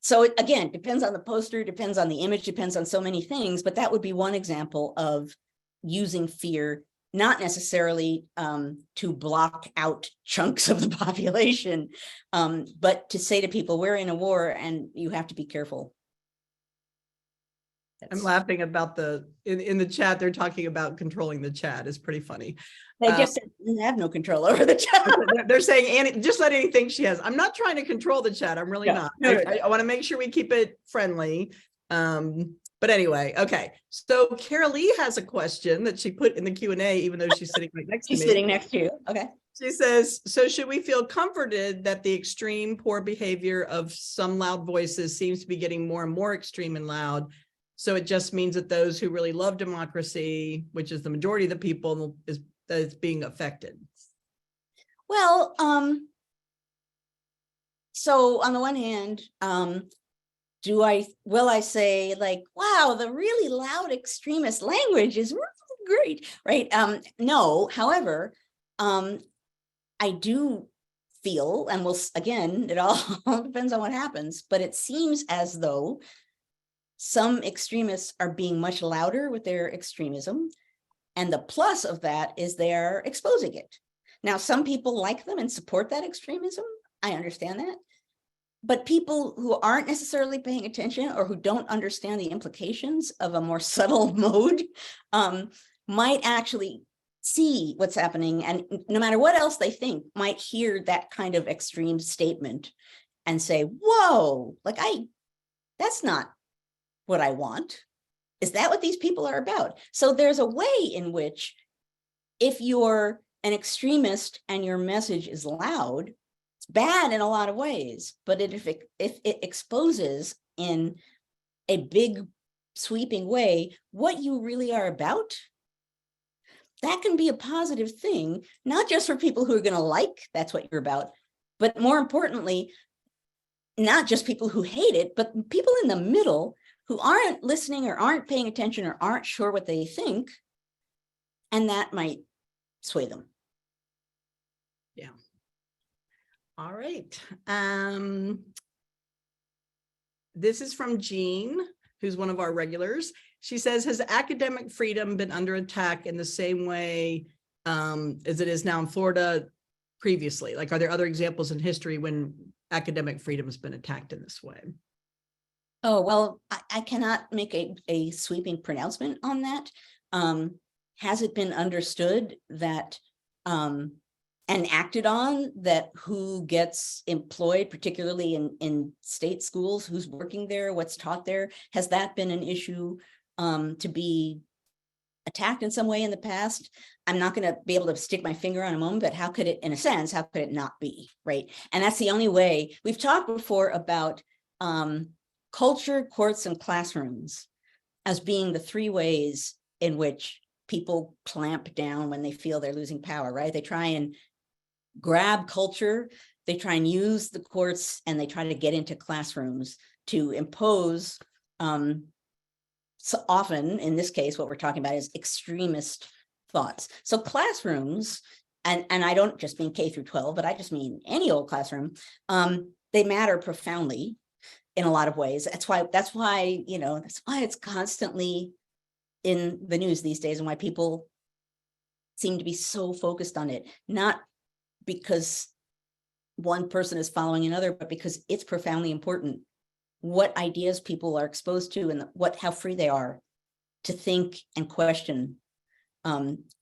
A: So it, again, depends on the poster, depends on the image, depends on so many things, but that would be one example of using fear, not necessarily to block out chunks of the population, but to say to people, we're in a war and you have to be careful.
B: I'm laughing about in the chat, they're talking about controlling the chat. It's pretty funny.
A: They just have no control over the chat.
B: They're saying, Annie, just let Annie think she has. I'm not trying to control the chat. I'm really not. I want to make sure we keep it friendly. But anyway, okay. So Carol Lee has a question that she put in the Q&A, even though she's sitting right next to me.
A: She's sitting next to you. Okay.
B: She says, so should we feel comforted that the extreme poor behavior of some loud voices seems to be getting more and more extreme and loud? So it just means that those who really love democracy, which is the majority of the people, is being affected.
A: Well, so on the one hand, will I say like, wow, the really loud extremist language is really great, right? No, however, I do feel, and again, it all depends on what happens, but it seems as though some extremists are being much louder with their extremism. And the plus of that is they're exposing it. Now, some people like them and support that extremism. I understand that. but people who aren't necessarily paying attention or who don't understand the implications of a more subtle mode might actually see what's happening, and no matter what else they think, might hear that kind of extreme statement and say, whoa, like that's not what I want. Is that what these people are about? So there's a way in which, if you're an extremist and your message is loud, it's bad in a lot of ways, but if it exposes in a big sweeping way what you really are about, that can be a positive thing, not just for people who are going to like that's what you're about, but more importantly, not just people who hate it, but people in the middle who aren't listening or aren't paying attention or aren't sure what they think, and that might sway them.
B: Yeah. All right. This is from Jean, who's one of our regulars. She says, has academic freedom been under attack in the same way as it is now in Florida previously? Like, are there other examples in history when academic freedom has been attacked in this way?
A: Oh, well, I cannot make a sweeping pronouncement on that. Has it been understood that and acted on that who gets employed, particularly in state schools, who's working there, what's taught there? Has that been an issue to be attacked in some way in the past? I'm not going to be able to stick my finger on a moment, but how could it, in a sense, how could it not be, right? And that's the only way. We've talked before about culture, courts, and classrooms as being the three ways in which people clamp down when they feel they're losing power, right? They try and grab culture, they try and use the courts, and they try to get into classrooms to impose, so often, in this case, what we're talking about is extremist thoughts. So classrooms, and I don't just mean K through 12, but I just mean any old classroom, they matter profoundly in a lot of ways. That's why it's constantly in the news these days, and why people seem to be so focused on it, not because one person is following another, but because it's profoundly important what ideas people are exposed to and how free they are to think and question.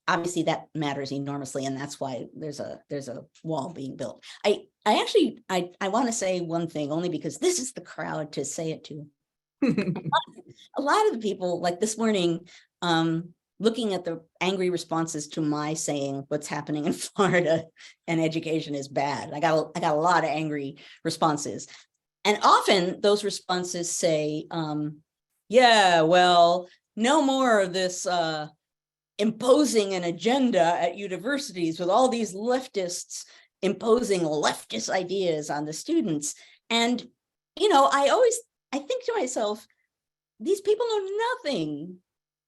A: Obviously that matters enormously, and that's why there's a wall being built. I want to say one thing, only because this is the crowd to say it to. A lot of the people, like this morning, looking at the angry responses to my saying what's happening in Florida and education is bad. I got a lot of angry responses. And often those responses say, yeah, well, no more of this imposing an agenda at universities with all these leftists imposing leftist ideas on the students. And, I think to myself, these people know nothing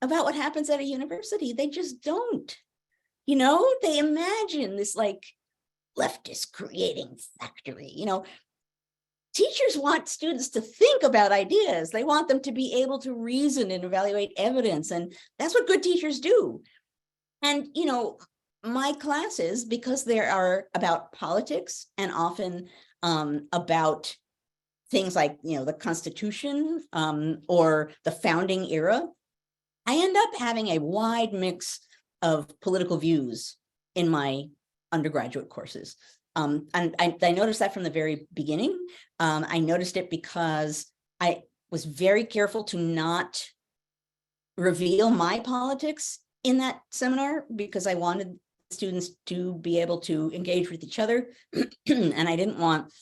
A: about what happens at a university. They just don't. They imagine this like leftist creating factory. Teachers want students to think about ideas. They want them to be able to reason and evaluate evidence. And that's what good teachers do. And, my classes, because they are about politics and often about things like, the Constitution or the founding era, I end up having a wide mix of political views in my undergraduate courses. And I noticed that from the very beginning. I noticed it because I was very careful to not reveal my politics in that seminar, because I wanted students to be able to engage with each other. And I didn't want,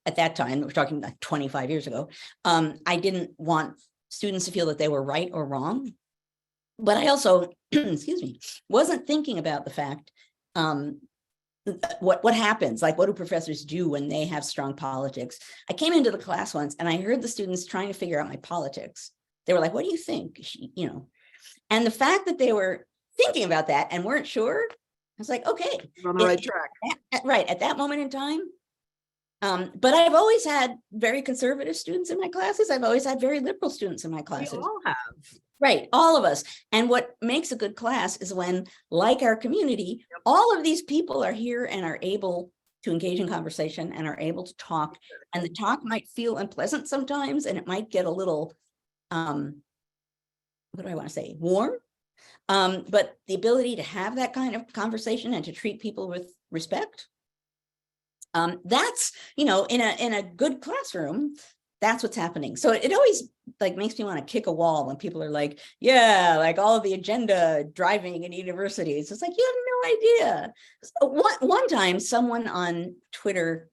A: at that time, we're talking like 25 years ago, I didn't want students to feel that they were right or wrong. But I also, excuse me, wasn't thinking about the fact, what happens, like what do professors do when they have strong politics? I came into the class once and I heard the students trying to figure out my politics. They were like, what do you think? And the fact that they were thinking about that and weren't sure, I was like, okay.
B: We're on the right track.
A: Right, at that moment in time. But I've always had very conservative students in my classes. I've always had very liberal students in my classes.
B: We all have.
A: Right, all of us. And what makes a good class is when, like our community, all of these people are here and are able to engage in conversation and are able to talk, and the talk might feel unpleasant sometimes, and it might get a little, what do I want to say, warm. But the ability to have that kind of conversation and to treat people with respect, that's, in a good classroom, that's what's happening. So it always like makes me want to kick a wall when people are like, yeah, like all of the agenda driving in universities. It's like, you have no idea. So one time someone on Twitter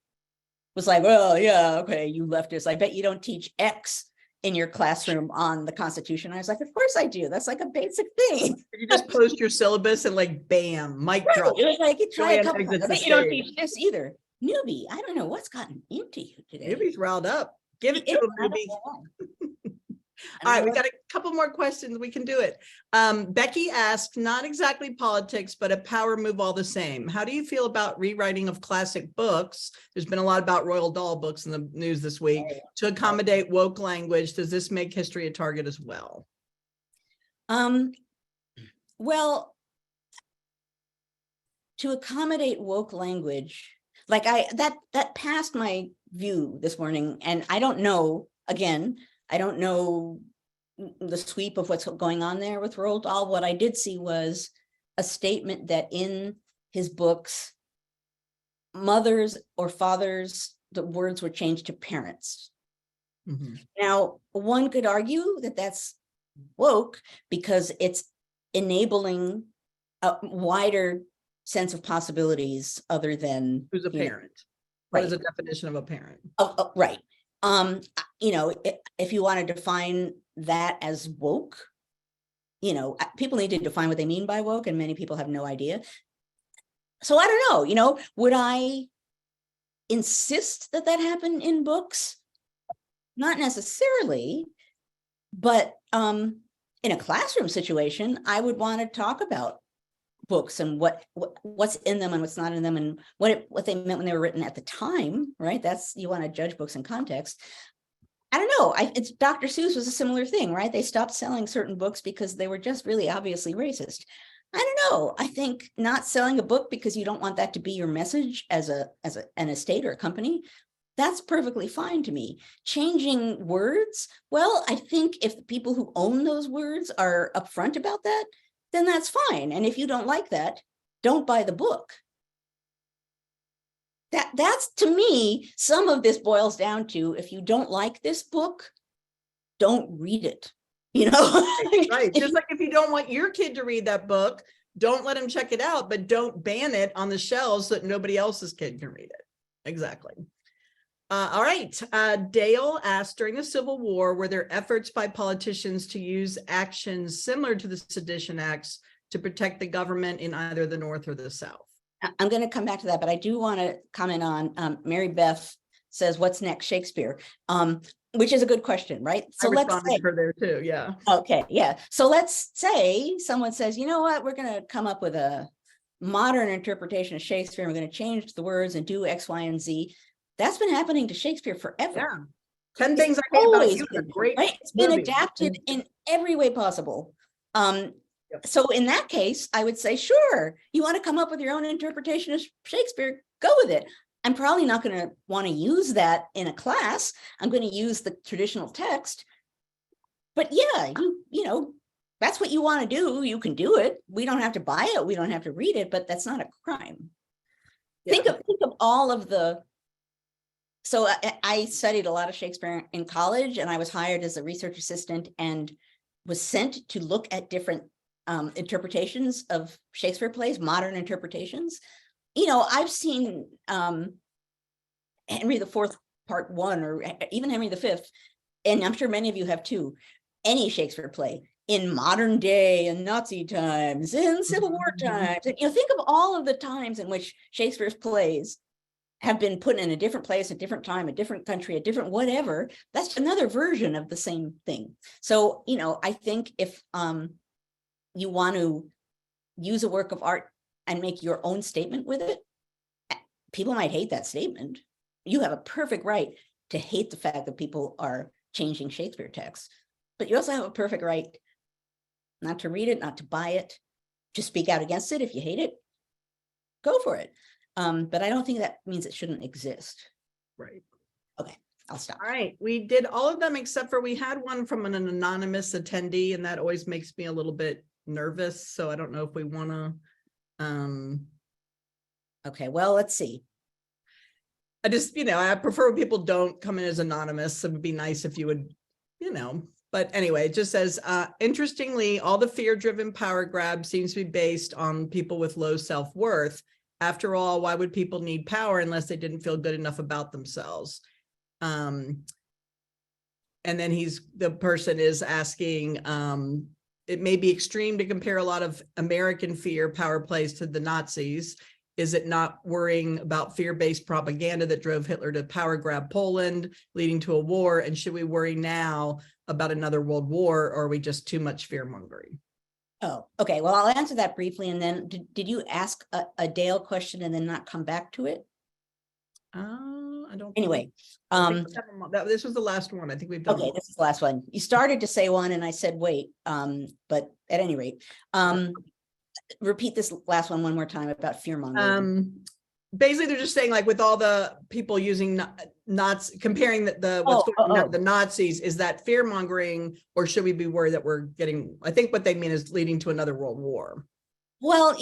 A: was like, well, yeah, okay, you leftists, I bet you don't teach X in your classroom on the Constitution. I was like, of course I do. That's like a basic thing.
B: You just post your syllabus and like, bam, mic
A: Right.
B: drop.
A: It was like, you try a
B: Joanne
A: couple
B: exits
A: times. I
B: the
A: bet you don't
B: stage.
A: teach this either. Newbie, I don't know what's gotten into you today.
B: Newbie's riled up. Give it to
A: It-
B: him,
A: I don't
B: newbie.
A: know why.
B: All right, we got a couple more questions. We can do it. Becky asked, not exactly politics, but a power move all the same. How do you feel about rewriting of classic books? There's been a lot about Roald Dahl books in the news this week to accommodate woke language. Does this make history a target as well?
A: Well, to accommodate woke language, like that passed my view this morning, and I don't know, again, I don't know the sweep of what's going on there with Roald Dahl. What I did see was a statement that in his books, mothers or fathers, the words were changed to parents.
B: Mm-hmm.
A: Now, one could argue that that's woke because it's enabling a wider sense of possibilities other than
B: Who's a parent? What is the definition of a parent?
A: Right. If you want to define that as woke, people need to define what they mean by woke, and many people have no idea. So I don't know, would I insist that that happen in books? Not necessarily, but in a classroom situation, I would want to talk about books and what's in them and what's not in them, and what they meant when they were written at the time, right? That's, you want to judge books in context. I don't know. It's Dr. Seuss was a similar thing, right? They stopped selling certain books because they were just really obviously racist. I don't know. I think not selling a book because you don't want that to be your message as an estate or a company, that's perfectly fine to me. Changing words, well, I think if the people who own those words are upfront about that, then that's fine. And if you don't like that, don't buy the book. That's, to me, some of this boils down to, if you don't like this book, don't read it.
B: Right. Just like if you don't want your kid to read that book, don't let him check it out, but don't ban it on the shelves so that nobody else's kid can read it. Exactly. All right. Dale asked, during the Civil War, were there efforts by politicians to use actions similar to the Sedition Acts to protect the government in either the North or the South?
A: I'm going to come back to that, but I do want to comment on Mary Beth says, what's next, Shakespeare? Which is a good question, right? So
B: let's say her there too. Yeah.
A: Okay. Yeah. So let's say someone says, you know what, we're going to come up with a modern interpretation of Shakespeare. We're going to change the words and do X, Y, and Z. That's been happening to Shakespeare forever.
B: Yeah. 10 Things I Hate About You is a great
A: right? It's been
B: movie.
A: Adapted in every way possible. So in that case, I would say, sure, you want to come up with your own interpretation of Shakespeare, go with it. I'm probably not going to want to use that in a class. I'm going to use the traditional text. But yeah, that's what you want to do. You can do it. We don't have to buy it. We don't have to read it, but that's not a crime. Yeah. Think of all of the. So I studied a lot of Shakespeare in college, and I was hired as a research assistant and was sent to look at different interpretations of Shakespeare plays, modern interpretations. I've seen Henry IV Part 1, or even Henry V, and I'm sure many of you have too, any Shakespeare play in modern day and Nazi times, in Civil War times. And, think of all of the times in which Shakespeare's plays have been put in a different place, a different time, a different country, a different whatever. That's another version of the same thing. So, I think if you want to use a work of art and make your own statement with it, people might hate that statement. You have a perfect right to hate the fact that people are changing Shakespeare texts, but you also have a perfect right not to read it, not to buy it, to speak out against it. If you hate it, go for it. But I don't think that means it shouldn't exist.
B: Right.
A: I'll stop.
B: All right. We did all of them except for we had one from an anonymous attendee, and that always makes me a little bit nervous. So I don't know if we want to,
A: Okay, well, let's see.
B: I just, I prefer when people don't come in as anonymous. It would be nice if you would, but anyway, it just says, interestingly, all the fear-driven power grab seems to be based on people with low self-worth. After all, why would people need power unless they didn't feel good enough about themselves? And then the person is asking, it may be extreme to compare a lot of American fear power plays to the Nazis. Is it not worrying about fear-based propaganda that drove Hitler to power grab Poland, leading to a war? And should we worry now about another world war, or are we just too much fear-mongering?
A: Oh, okay. Well, I'll answer that briefly. And then did you ask a Dale question and then not come back to it?
B: I don't.
A: Anyway,
B: this was the last one. I think we've done.
A: Okay, this is the last one. You started to say one and I said, wait, but at any rate, repeat this last one more time about fear mongering.
B: Basically, they're just saying, like, with all the people using Nazis, comparing the Nazis, is that fear mongering, or should we be worried that we're getting? I think what they mean is leading to another world war.
A: Well,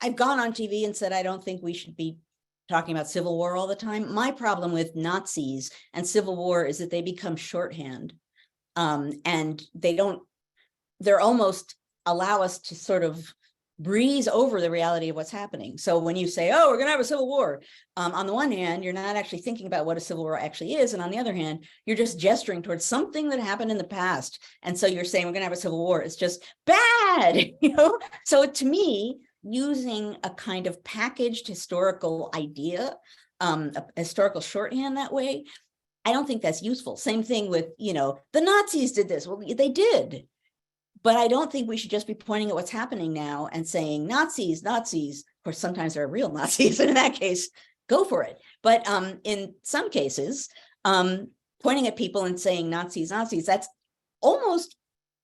A: I've gone on TV and said I don't think we should be talking about civil war all the time. My problem with Nazis and civil war is that they become shorthand, and they're almost allow us to sort of breeze over the reality of what's happening. So when you say, oh, we're going to have a civil war, on the one hand, you're not actually thinking about what a civil war actually is. And on the other hand, you're just gesturing towards something that happened in the past. And so you're saying we're going to have a civil war. It's just bad, So to me, using a kind of packaged historical idea, a historical shorthand that way, I don't think that's useful. Same thing with, the Nazis did this. Well, they did. But I don't think we should just be pointing at what's happening now and saying Nazis, Nazis. Of course, sometimes there are real Nazis, and in that case, go for it. But in some cases, pointing at people and saying Nazis, Nazis, that's almost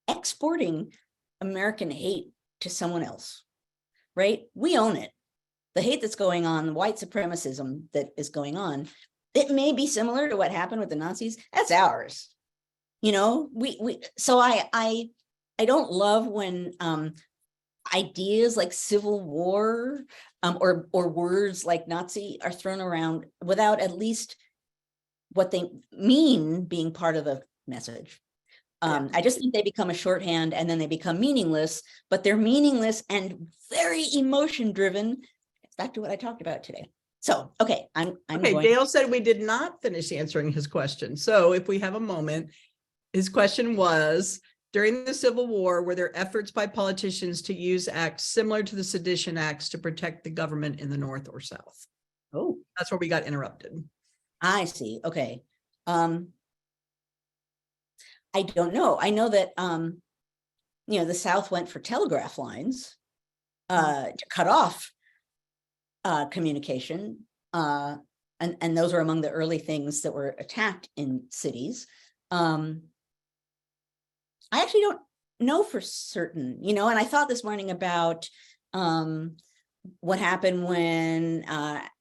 A: exporting American hate to someone else, right? We own it. The hate that's going on, the white supremacism that is going on, it may be similar to what happened with the Nazis. That's ours. So I don't love when ideas like civil war or words like Nazi are thrown around without at least what they mean being part of the message. I just think they become a shorthand and then they become meaningless, but they're meaningless and very emotion driven. It's back to what I talked about today. So, okay, I'm
B: okay. Dale said we did not finish answering his question. So if we have a moment, his question was, during the Civil War, were there efforts by politicians to use acts similar to the Sedition Acts to protect the government in the North or South?
A: Oh,
B: that's where we got interrupted.
A: I see. Okay. I don't know. I know that, the South went for telegraph lines to cut off communication. And those were among the early things that were attacked in cities. I actually don't know for certain, and I thought this morning about what happened when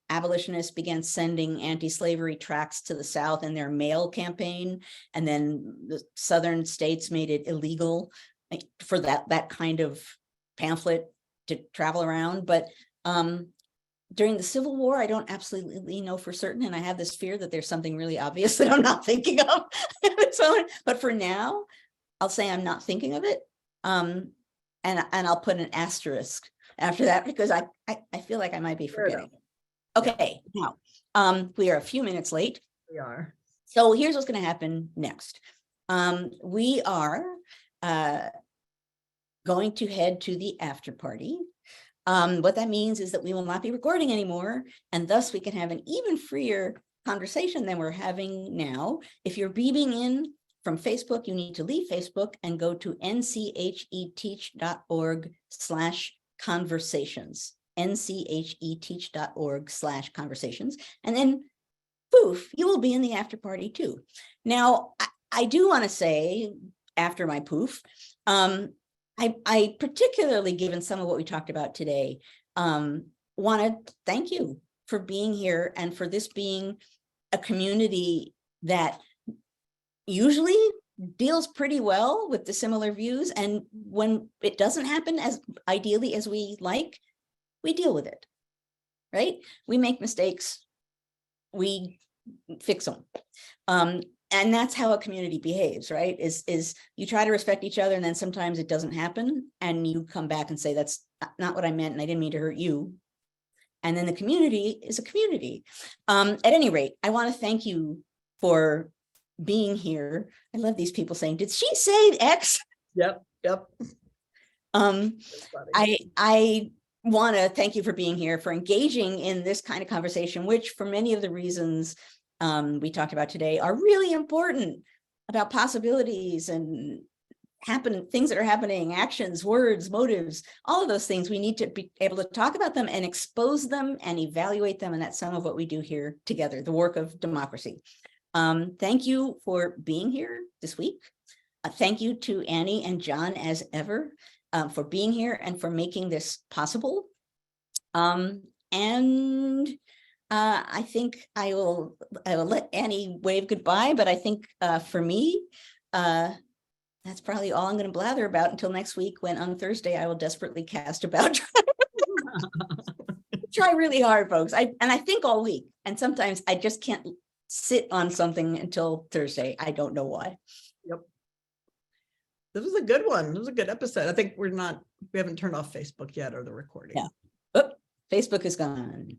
A: abolitionists began sending anti-slavery tracts to the South in their mail campaign, and then the Southern states made it illegal for that kind of pamphlet to travel around. But during the Civil War, I don't absolutely know for certain, and I have this fear that there's something really obvious that I'm not thinking of. But for now, I'll say I'm not thinking of it, and I'll put an asterisk after that because I feel like I might be forgetting. Okay, now we are a few minutes late.
B: We are.
A: So here's what's going to happen next. We are going to head to the after party. What that means is that we will not be recording anymore, and thus we can have an even freer conversation than we're having now. If you're beaming in from Facebook, you need to leave Facebook and go to ncheteach.org/conversations, ncheteach.org/conversations. And then poof, you will be in the after party too. Now, I do want to say after my poof, I particularly, given some of what we talked about today, want to thank you for being here and for this being a community that usually deals pretty well with the similar views. And when it doesn't happen as ideally as we like, we deal with it, right? We make mistakes, we fix them. And that's how a community behaves, right? Is you try to respect each other, and then sometimes it doesn't happen, and you come back and say, that's not what I meant, and I didn't mean to hurt you. And then the community is a community. At any rate, I want to thank you for being here. I love these people saying, did she say X?
B: Yep.
A: I want to thank you for being here, for engaging in this kind of conversation, which for many of the reasons we talked about today are really important, about possibilities and things that are happening, actions, words, motives, all of those things. We need to be able to talk about them and expose them and evaluate them. And that's some of what we do here together, the work of democracy. Thank you for being here this week. Thank you to Annie and John, as ever, for being here and for making this possible. I think I will let Annie wave goodbye, but I think for me, that's probably all I'm going to blather about until next week, when on Thursday I will desperately cast about. Try really hard, folks. I think all week, and sometimes I just can't sit on something until Thursday. I don't know why.
B: Yep. This was a good one. It was a good episode. I think we haven't turned off Facebook yet, or the recording.
A: Yeah. Oh, Facebook is gone.